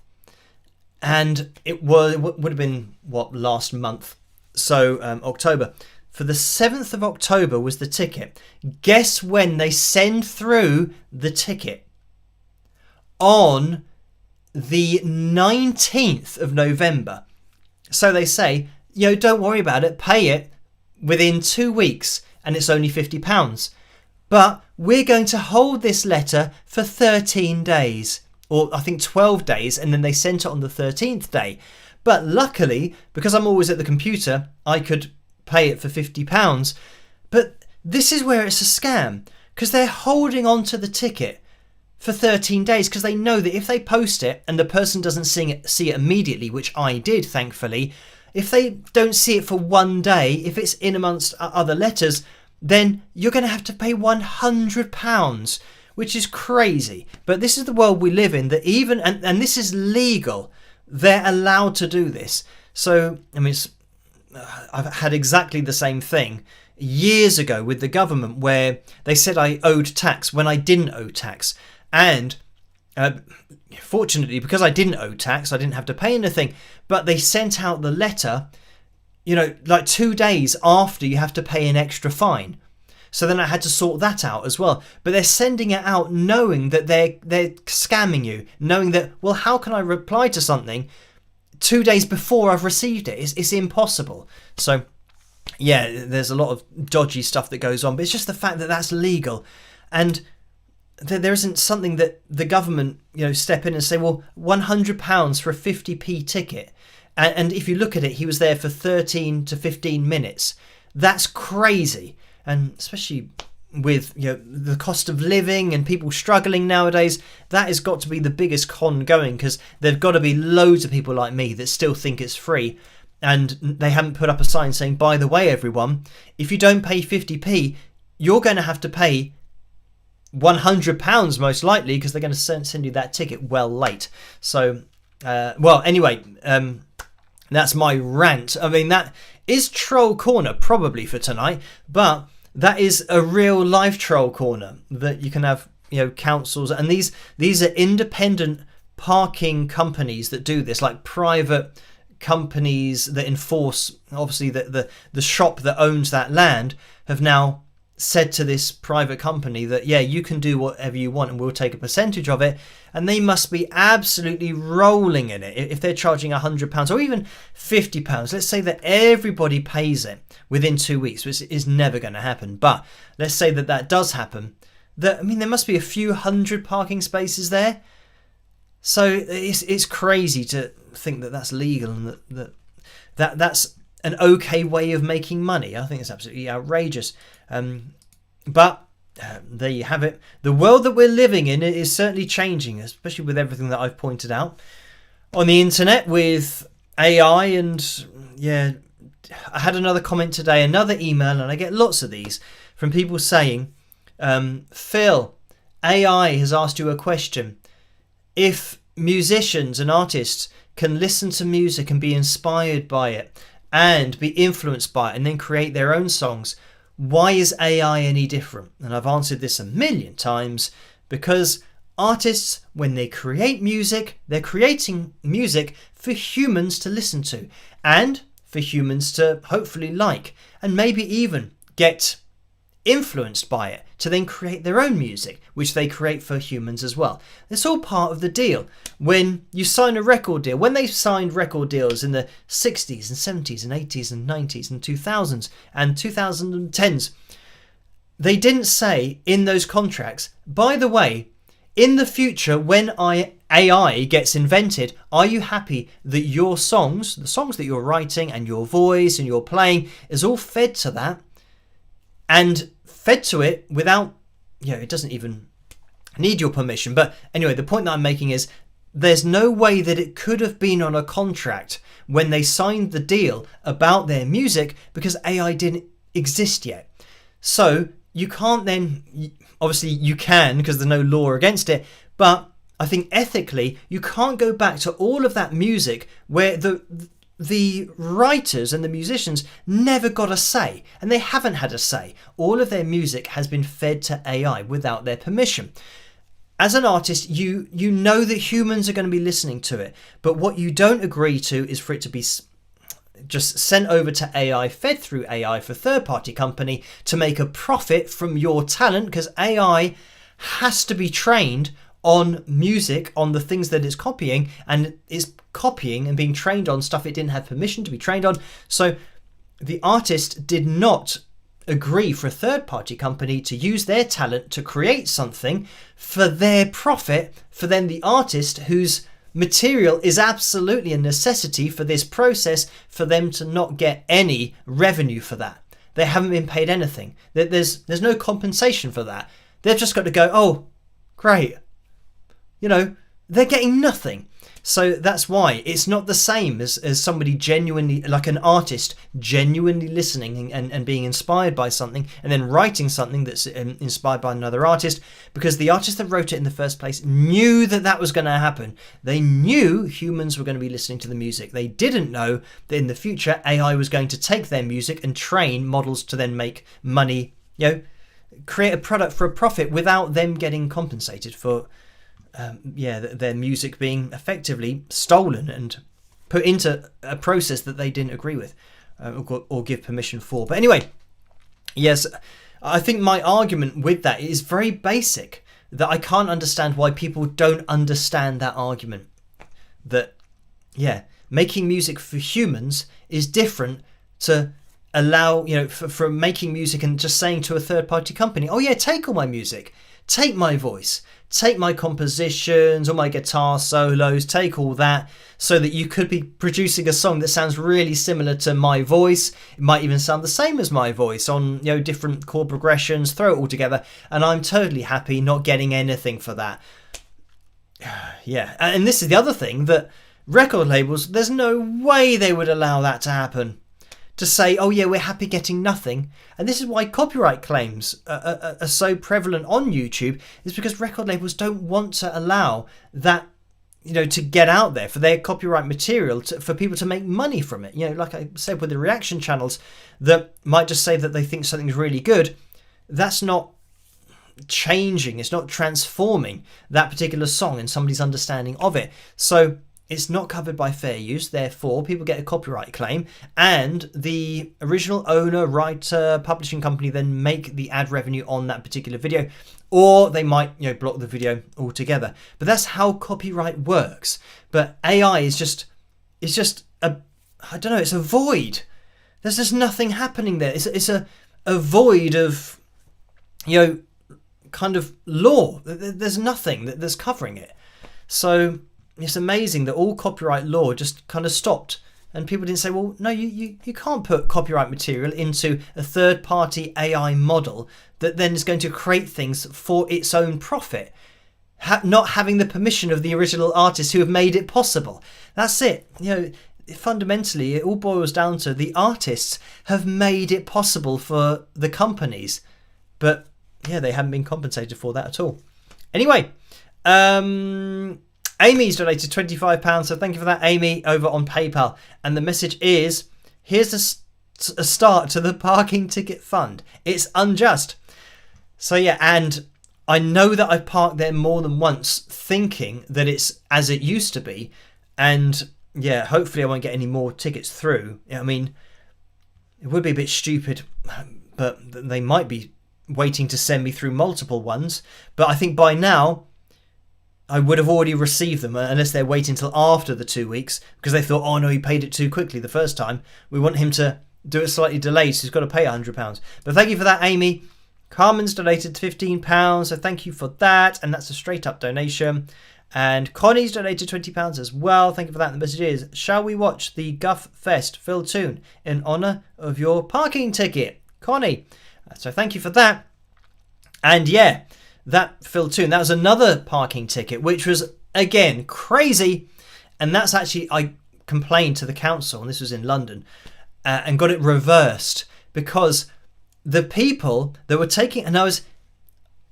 And it would have been, last month. So October. For the 7th of October was the ticket. Guess when they send through the ticket? On the 19th of November. So they say, don't worry about it. Pay it within 2 weeks and it's only £50. But we're going to hold this letter for 13 days. Or I think 12 days. And then they sent it on the 13th day. But luckily, because I'm always at the computer, I could pay it for £50. But this is where it's a scam, because they're holding on to the ticket for 13 days because they know that if they post it and the person doesn't see it immediately, which I did, thankfully, if they don't see it for 1 day, if it's in amongst other letters, then you're going to have to pay £100, which is crazy. But this is the world we live in, that even, and this is legal, they're allowed to do this. So, I mean, I've had exactly the same thing years ago with the government where they said I owed tax when I didn't owe tax. And fortunately, because I didn't owe tax, I didn't have to pay anything. But they sent out the letter, like 2 days after you have to pay an extra fine. So then I had to sort that out as well. But they're sending it out knowing that they're scamming you, knowing that, well, how can I reply to something 2 days before I've received it? It's impossible. So yeah, there's a lot of dodgy stuff that goes on, but it's just the fact that that's legal. And there isn't something that the government, step in and say, well, £100 for a 50p ticket. And if you look at it, he was there for 13 to 15 minutes. That's crazy. And especially with the cost of living and people struggling nowadays, that has got to be the biggest con going, because there've got to be loads of people like me that still think it's free, and they haven't put up a sign saying, by the way, everyone, if you don't pay 50p, you're going to have to pay £100 most likely, because they're going to send you that ticket well late. So anyway, that's my rant. I mean, that is Troll Corner probably for tonight, but that is a real life Troll Corner that you can have, councils, and these are independent parking companies that do this, like private companies that enforce. Obviously, the shop that owns that land have now said to this private company that, yeah, you can do whatever you want and we'll take a percentage of it. And they must be absolutely rolling in it if they're charging £100 or even £50. Let's say that everybody pays it within 2 weeks, which is never going to happen. But let's say that does happen. There must be a few hundred parking spaces there. So it's crazy to think that that's legal and that's an okay way of making money. I think it's absolutely outrageous. But there you have it. The world that we're living in is certainly changing, especially with everything that I've pointed out on the internet with AI. And yeah, I had another comment today, another email, and I get lots of these from people saying, Phil, AI has asked you a question. If musicians and artists can listen to music and be inspired by it and be influenced by it and then create their own songs, why is AI any different? And I've answered this a million times, because artists, when they create music, they're creating music for humans to listen to and for humans to hopefully like, and maybe even get influenced by it to then create their own music, which they create for humans as well. It's all part of the deal. When you sign a record deal, when they signed record deals in the 60s and 70s and 80s and 90s and 2000s and 2010s, they didn't say in those contracts, by the way, in the future, when AI gets invented, are you happy that your songs, the songs that you're writing and your voice and your playing is all fed to that and fed to it without, it doesn't even need your permission. But anyway, the point that I'm making is there's no way that it could have been on a contract when they signed the deal about their music because AI didn't exist yet. So you can't then, obviously you can because there's no law against it, but I think ethically you can't go back to all of that music where the writers and the musicians never got a say, and they haven't had a say. All of their music has been fed to AI without their permission. As an artist, you know that humans are going to be listening to it, but what you don't agree to is for it to be just sent over to AI, fed through AI for third-party company to make a profit from your talent, because AI has to be trained on music, on the things that it's copying, and is copying and being trained on stuff it didn't have permission to be trained on. So the artist did not agree for a third-party company to use their talent to create something for their profit, for then the artist whose material is absolutely a necessity for this process, for them to not get any revenue for that. They haven't been paid anything. There's no compensation for that. They've just got to go, oh, great. They're getting nothing. So that's why it's not the same as somebody genuinely, like an artist, genuinely listening and being inspired by something and then writing something that's inspired by another artist, because the artist that wrote it in the first place knew that was going to happen. They knew humans were going to be listening to the music. They didn't know that in the future AI was going to take their music and train models to then make money, create a product for a profit without them getting compensated for their music being effectively stolen and put into a process that they didn't agree with or give permission for. But anyway, yes, I think my argument with that is very basic, that I can't understand why people don't understand that argument. That, making music for humans is different to allow, for making music and just saying to a third-party company, oh yeah, take all my music, take my voice, take my compositions, all my guitar solos, take all that, so that you could be producing a song that sounds really similar to my voice. It might even sound the same as my voice on, different chord progressions, throw it all together, and I'm totally happy not getting anything for that. Yeah, and this is the other thing, that record labels, there's no way they would allow that to happen. To say, oh yeah, we're happy getting nothing. And this is why copyright claims are so prevalent on YouTube, is because record labels don't want to allow that, to get out there for their copyright material, for people to make money from it. Like I said with the reaction channels that might just say that they think something's really good. That's not changing, it's not transforming that particular song and somebody's understanding of it. So it's not covered by fair use, therefore people get a copyright claim, and the original owner, writer, publishing company then make the ad revenue on that particular video, or they might block the video altogether. But that's how copyright works. But AI is just a, I don't know, it's a void. There's just nothing happening there. It's a void of kind of law. There's nothing that's covering it. So it's amazing that all copyright law just kind of stopped, and people didn't say, well, no, you can't put copyright material into a third-party AI model that then is going to create things for its own profit, not having the permission of the original artists who have made it possible. That's it. Fundamentally, it all boils down to the artists have made it possible for the companies, but they haven't been compensated for that at all. Anyway, Amy's donated £25, so thank you for that, Amy, over on PayPal. And the message is, here's a start to the parking ticket fund. It's unjust. So and I know that I've parked there more than once thinking that it's as it used to be. And hopefully I won't get any more tickets through. I mean, it would be a bit stupid, but they might be waiting to send me through multiple ones. But I think by now I would have already received them, unless they're waiting until after the 2 weeks because they thought, oh no, he paid it too quickly the first time. We want him to do it slightly delayed, so he's got to pay £100. But thank you for that, Amy. Carmen's donated £15, so thank you for that. And that's a straight up donation. And Connie's donated £20 as well. Thank you for that. The message is, shall we watch the Guff Fest Phil Toon in honour of your parking ticket? Connie. So thank you for that. And yeah, that Phil Toon, that was another parking ticket, which was, again, crazy. And that's actually, I complained to the council, and this was in London, and got it reversed because the people that were taking, and I was,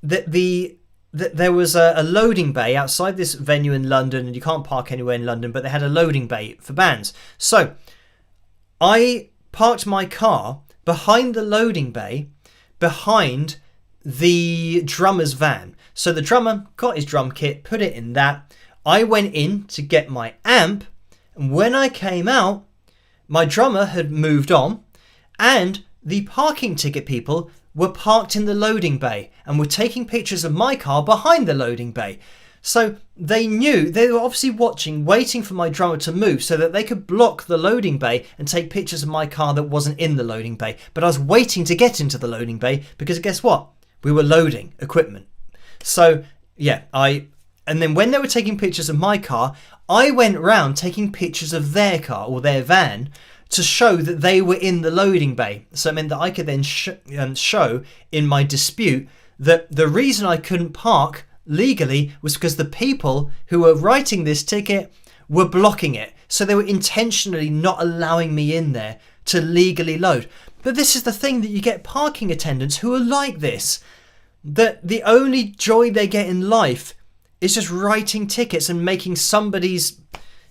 there was a loading bay outside this venue in London, and you can't park anywhere in London, but they had a loading bay for bands. So I parked my car behind the loading bay, behind the drummer's van. So the drummer got his drum kit, put it in that. I went in to get my amp, and when I came out, my drummer had moved on, and the parking ticket people were parked in the loading bay and were taking pictures of my car behind the loading bay. So they knew, they were obviously watching, waiting for my drummer to move so that they could block the loading bay and take pictures of my car that wasn't in the loading bay. But I was waiting to get into the loading bay because guess what? We were loading equipment. So yeah, and then when they were taking pictures of my car, I went around taking pictures of their car or their van to show that they were in the loading bay. So it meant that I could then show in my dispute that the reason I couldn't park legally was because the people who were writing this ticket were blocking it. So they were intentionally not allowing me in there to legally load. But this is the thing, that you get parking attendants who are like this, that the only joy they get in life is just writing tickets and making somebody's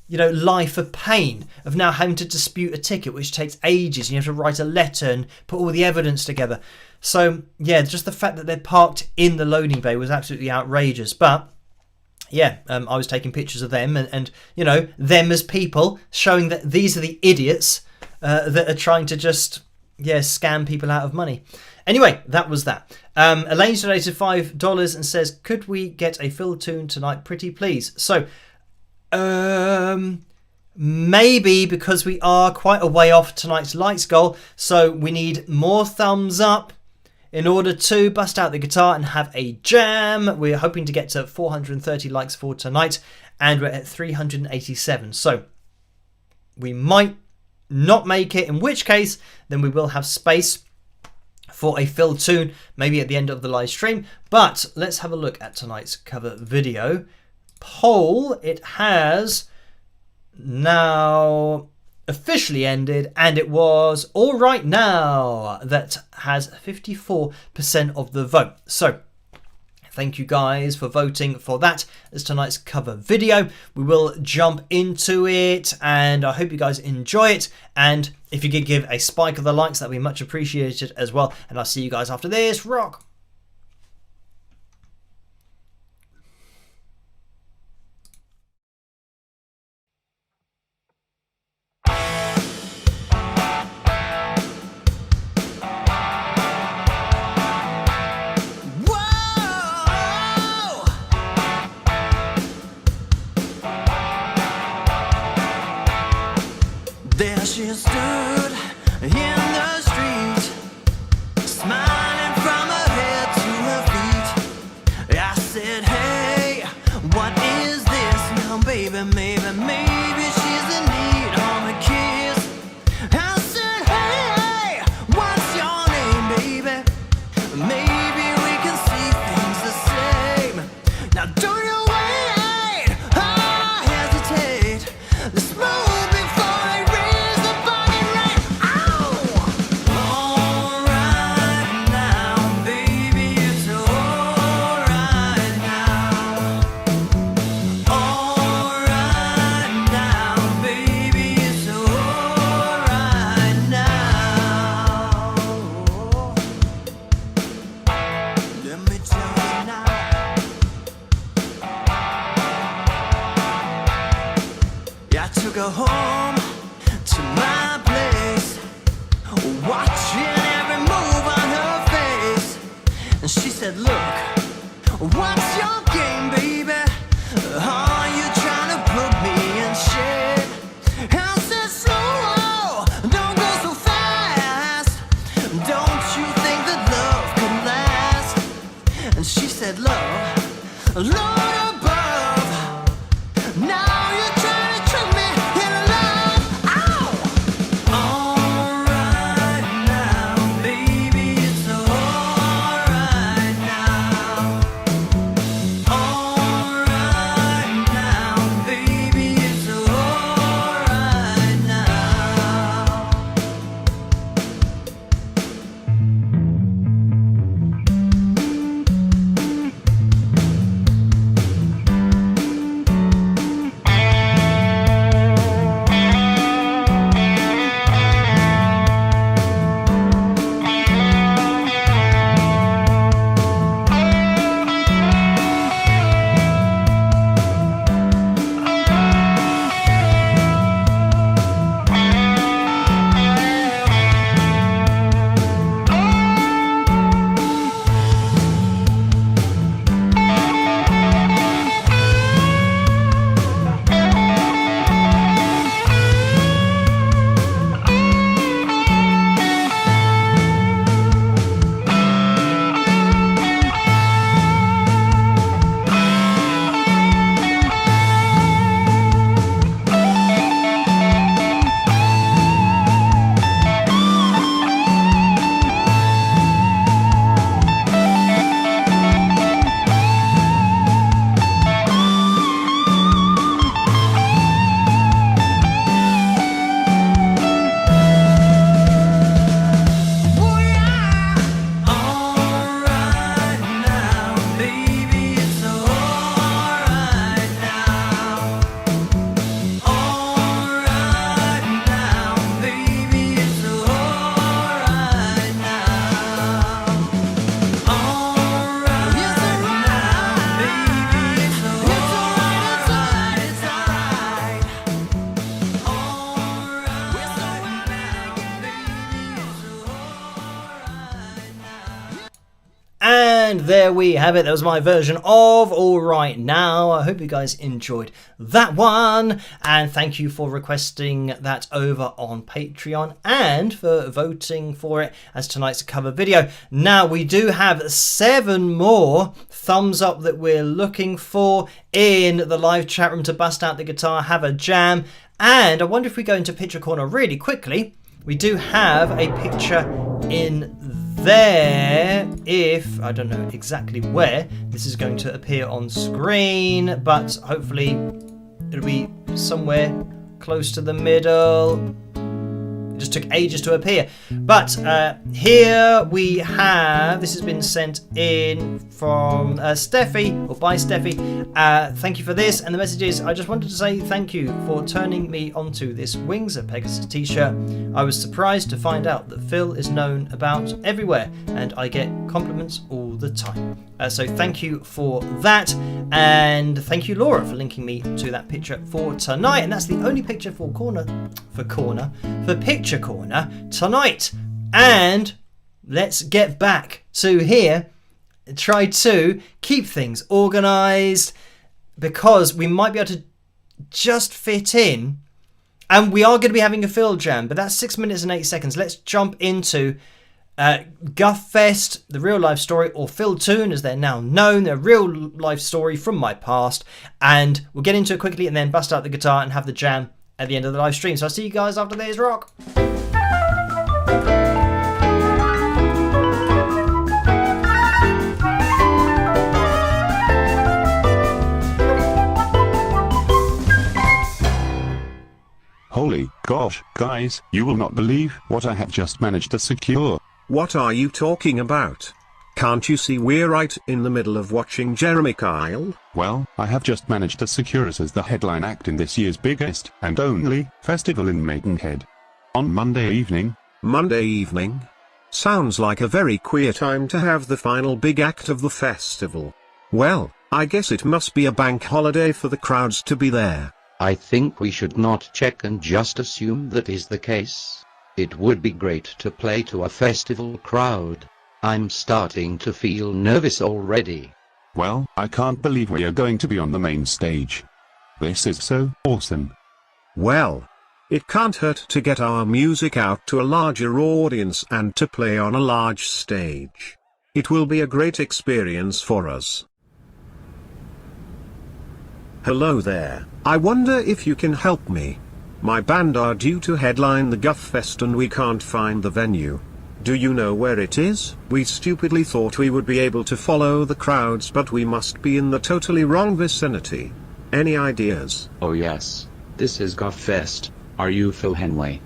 life a pain of now having to dispute a ticket, which takes ages. And you have to write a letter and put all the evidence together. So yeah, just the fact that they're parked in the loading bay was absolutely outrageous. But yeah, I was taking pictures of them and them as people, showing that these are the idiots that are trying to just scam people out of money. Anyway, that was that. Elaine's donated $5 and says, could we get a Phil Toon tonight, pretty please? So maybe, because we are quite a way off tonight's likes goal, so we need more thumbs up in order to bust out the guitar and have a jam. We're hoping to get to 430 likes for tonight, and we're at 387. So we might not make it, in which case then we will have space for a Phil Toon maybe at the end of the live stream. But let's have a look at tonight's cover video poll. It has now officially ended, and it was All Right Now that has 54% of the vote. So thank you guys for voting for that as tonight's cover video. We will jump into it, and I hope you guys enjoy it. And if you could give a spike of the likes, that'd be much appreciated as well. And I'll see you guys after this. Rock! There she stood in the street, smiling from her head to her feet. I said, hey, what is this now, baby? Maybe she's in need of a kiss. I said, hey, what's your name, baby? Maybe we can see things the same. Now do you wait or hesitate? Let's move before I raise the fucking rain. All right now, baby, it's all right now. All right now, baby, it's all right now. Let me tell you now. I took her home to my place, watching every move on her face. there we have it. That was my version of All Right Now. I hope you guys enjoyed that one. And thank you for requesting that over on Patreon and for voting for it as tonight's cover video. Now, we do have 7 more thumbs up that we're looking for in the live chat room to bust out the guitar, have a jam. And I wonder if we go into picture corner really quickly. We do have a picture in there. If I don't know exactly where this is going to appear on screen, but hopefully it'll be somewhere close to the middle. It just took ages to appear, but here we have, this has been sent in from Steffi, or by Steffi. Thank you for this, and the message is, I just wanted to say thank you for turning me onto this Wings of Pegasus t-shirt. I was surprised to find out that Phil is known about everywhere, and I get compliments all the time. So thank you for that, and thank you, Laura, for linking me to that picture for tonight. And that's the only picture for picture corner tonight. And let's get back to here. Try to keep things organised, because we might be able to just fit in. And we are going to be having a Phil jam, but that's 6 minutes and 8 seconds. Let's jump into Guffest, the real life story, or Phil Toon as they're now known, a real life story from my past. And we'll get into it quickly and then bust out the guitar and have the jam at the end of the live stream. So I'll see you guys after this rock. Holy gosh, guys, you will not believe what I have just managed to secure. What are you talking about? Can't you see we're right in the middle of watching Jeremy Kyle? Well, I have just managed to secure us as the headline act in this year's biggest and only festival in Maidenhead. On Monday evening. Monday evening? Sounds like a very queer time to have the final big act of the festival. Well, I guess it must be a bank holiday for the crowds to be there. I think we should not check and just assume that is the case. It would be great to play to a festival crowd. I'm starting to feel nervous already. Well, I can't believe we are going to be on the main stage. This is so awesome. Well, it can't hurt to get our music out to a larger audience and to play on a large stage. It will be a great experience for us. Hello there, I wonder if you can help me. My band are due to headline the Guffest and we can't find the venue. Do you know where it is? We stupidly thought we would be able to follow the crowds, but we must be in the totally wrong vicinity. Any ideas? Oh yes, this is Guffest. Are you Phil Henley?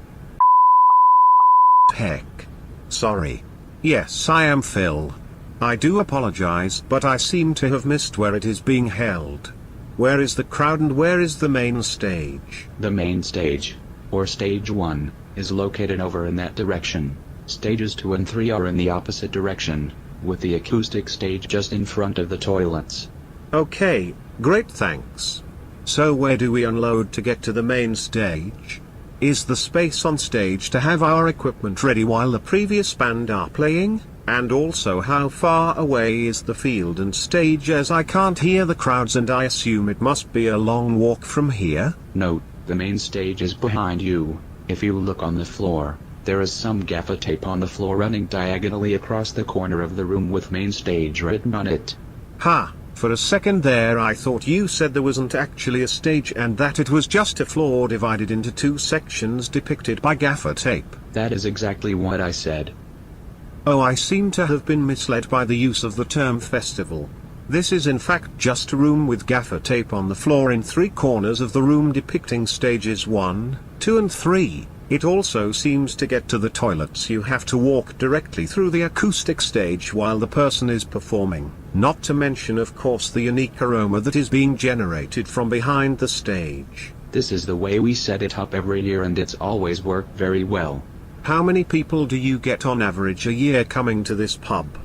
Heck. Sorry. Yes, I am Phil. I do apologize, but I seem to have missed where it is being held. Where is the crowd and where is the main stage? The main stage, or stage 1, is located over in that direction. Stages 2 and 3 are in the opposite direction, with the acoustic stage just in front of the toilets. Okay, great, thanks. So where do we unload to get to the main stage? Is the space on stage to have our equipment ready while the previous band are playing? And also, how far away is the field and stage, as I can't hear the crowds and I assume it must be a long walk from here? Note, the main stage is behind you. If you look on the floor, there is some gaffer tape on the floor running diagonally across the corner of the room with main stage written on it. Ha, for a second there I thought you said there wasn't actually a stage and that it was just a floor divided into 2 sections depicted by gaffer tape. That is exactly what I said. Oh, I seem to have been misled by the use of the term festival. This is in fact just a room with gaffer tape on the floor in 3 corners of the room depicting stages 1, 2 and 3. It also seems to get to the toilets you have to walk directly through the acoustic stage while the person is performing, not to mention of course the unique aroma that is being generated from behind the stage. This is the way we set it up every year and it's always worked very well. How many people do you get on average a year coming to this pub?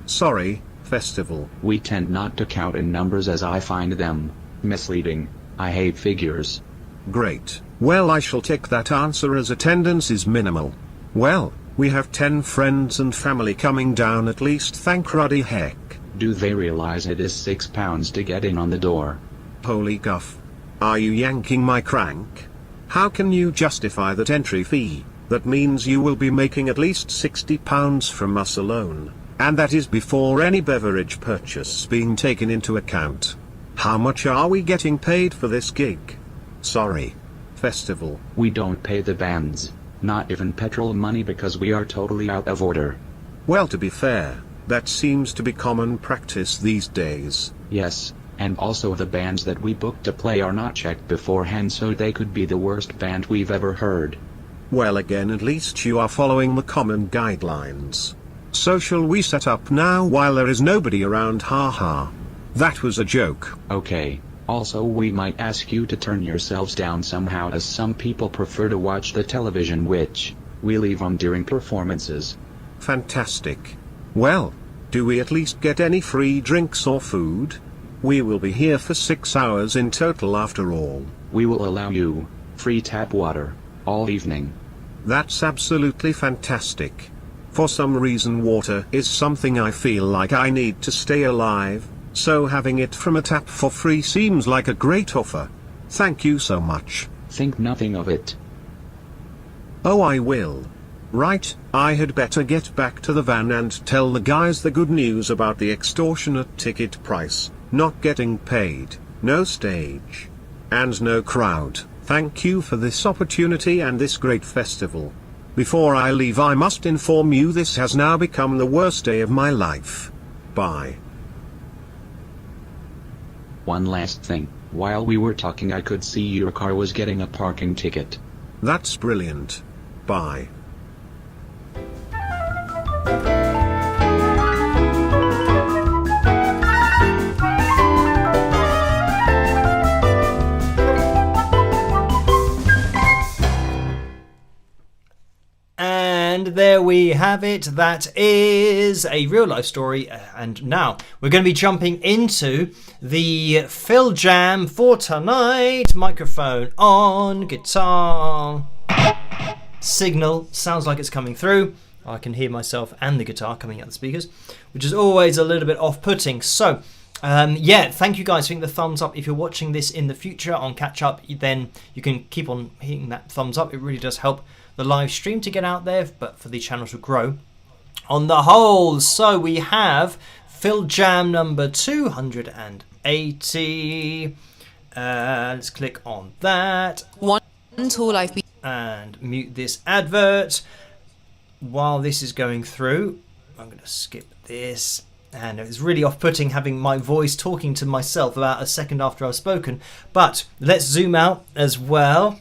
Sorry, festival. We tend not to count in numbers as I find them misleading. I hate figures. Great. Well, I shall take that answer as attendance is minimal. Well, we have 10 friends and family coming down at least, thank Ruddy heck. Do they realize it is £6 to get in on the door? Holy guff. Are you yanking my crank? How can you justify that entry fee? That means you will be making at least £60 from us alone, and that is before any beverage purchase being taken into account. How much are we getting paid for this gig? Sorry. Festival. We don't pay the bands, not even petrol money, because we are totally out of order. Well, to be fair, that seems to be common practice these days. Yes, and also the bands that we booked to play are not checked beforehand, so they could be the worst band we've ever heard. Well, again, at least you are following the common guidelines. So shall we set up now while there is nobody around? Haha. That was a joke. Okay. Also, we might ask you to turn yourselves down somehow, as some people prefer to watch the television, which we leave on during performances. Fantastic. Well, do we at least get any free drinks or food? We will be here for 6 hours in total after all. We will allow you free tap water all evening. That's absolutely fantastic. For some reason, water is something I feel like I need to stay alive, so having it from a tap for free seems like a great offer. Thank you so much. Think nothing of it. Oh, I will. Right, I had better get back to the van and tell the guys the good news about the extortionate ticket price, not getting paid, no stage, and no crowd. Thank you for this opportunity and this great festival. Before I leave, I must inform you this has now become the worst day of my life. Bye. One last thing. While we were talking, I could see your car was getting a parking ticket. That's brilliant. Bye. And there we have it. That is a real life story. And now we're going to be jumping into the Phil Jam for tonight. Microphone on, guitar. Signal sounds like it's coming through. I can hear myself and the guitar coming out the speakers, which is always a little bit off-putting. So, yeah, thank you guys for hitting the thumbs up. If you're watching this in the future on catch up, then you can keep on hitting that thumbs up. It really does help the live stream to get out there, but for the channel to grow on the whole. So we have Phil Jam number 280. Let's click on that. One tool I've been And mute this advert. While this is going through, I'm going to skip this. And it's really off-putting having my voice talking to myself about a second after I've spoken. But let's zoom out as well.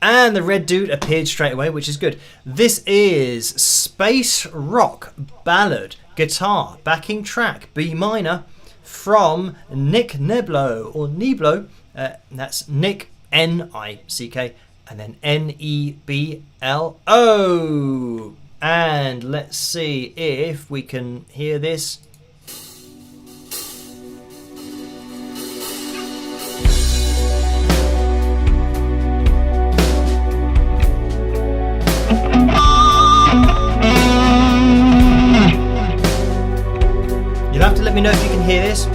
And the red dude appeared straight away, which is good. This is Space Rock Ballad, guitar, backing track, B minor, from Nick Neblo, or Neblo. That's Nick, N-I-C-K, and then N-E-B-L-O. And let's see if we can hear this. You'll have to let me know if you can hear this.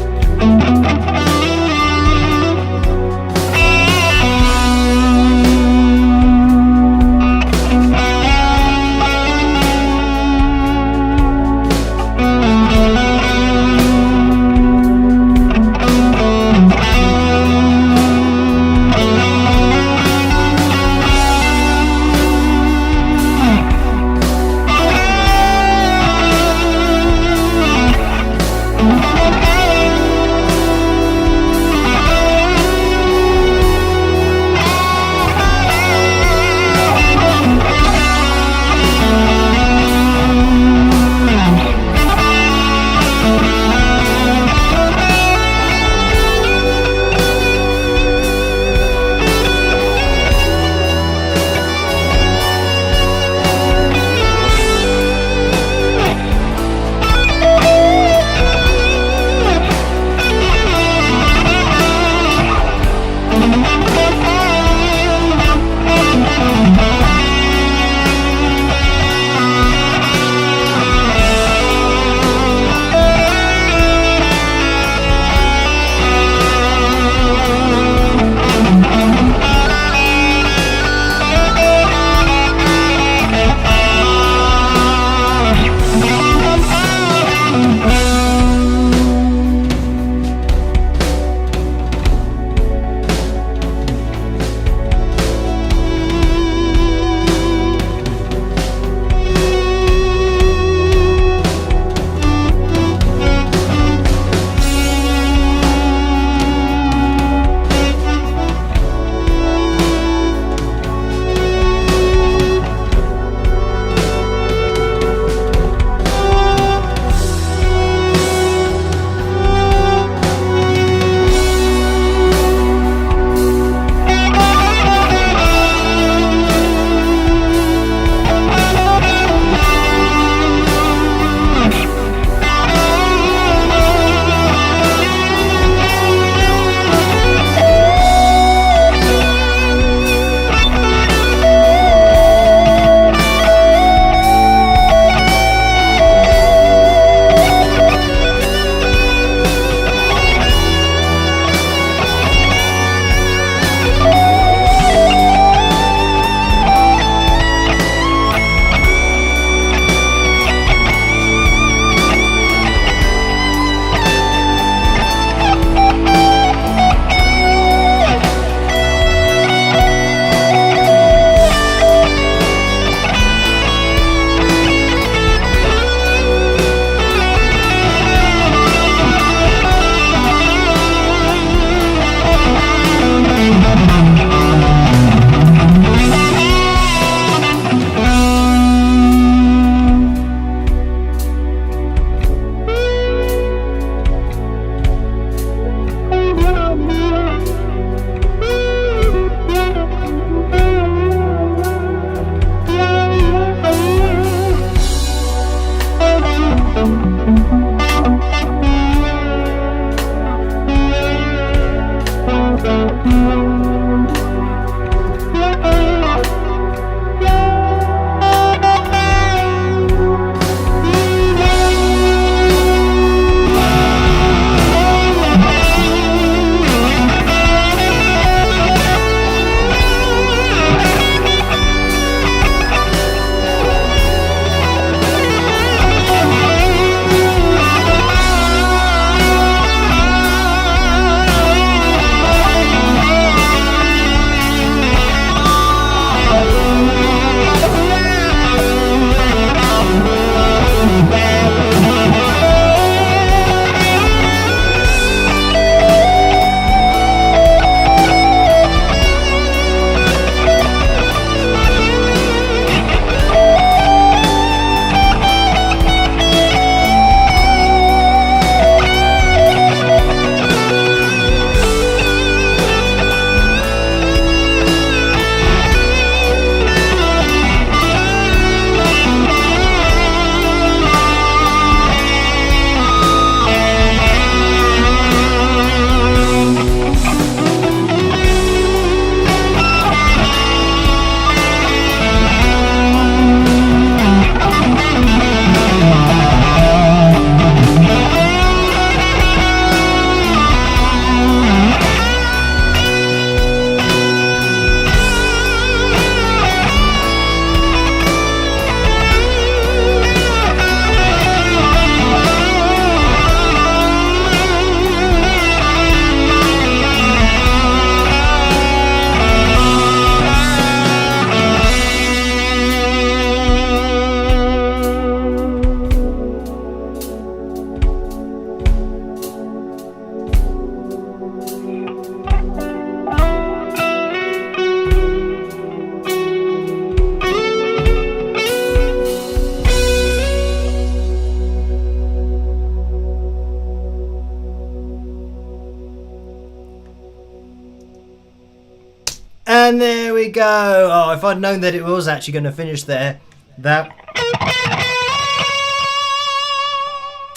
And there we go. Oh, if I'd known that it was actually going to finish there, that...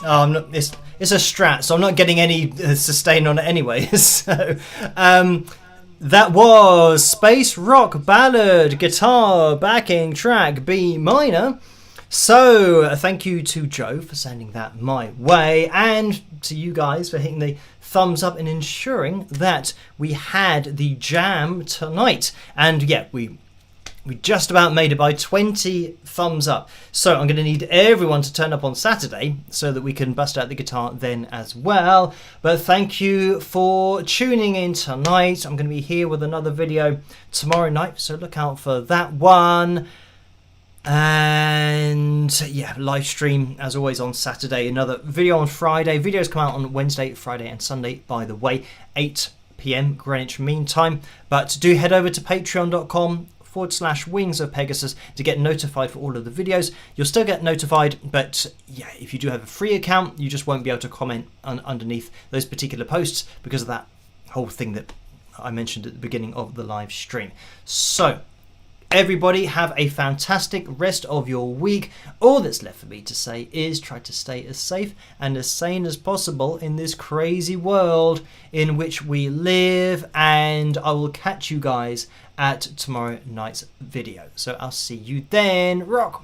Oh, I'm not... It's a Strat, so I'm not getting any sustain on it anyway. So, that was Space Rock Ballad, guitar, backing track, B minor. So, thank you to Joe for sending that my way, and to you guys for hitting the thumbs up and ensuring that we had the jam tonight. And yeah, we just about made it by 20 thumbs up. So I'm going to need everyone to turn up on Saturday so that we can bust out the guitar then as well. But thank you for tuning in tonight. I'm going to be here with another video tomorrow night, so look out for that one. And yeah, live stream as always on Saturday, another video on Friday. Videos come out on Wednesday, Friday and Sunday, by the way, 8 PM Greenwich Mean Time. But do head over to patreon.com/Wings of Pegasus to get notified for all of the videos. You'll still get notified, but yeah, if you do have a free account, you just won't be able to comment underneath those particular posts because of that whole thing that I mentioned at the beginning of the live stream. So everybody have a fantastic rest of your week. All that's left for me to say is try to stay as safe and as sane as possible in this crazy world in which we live, and I will catch you guys at tomorrow night's video. So I'll see you then. Rock!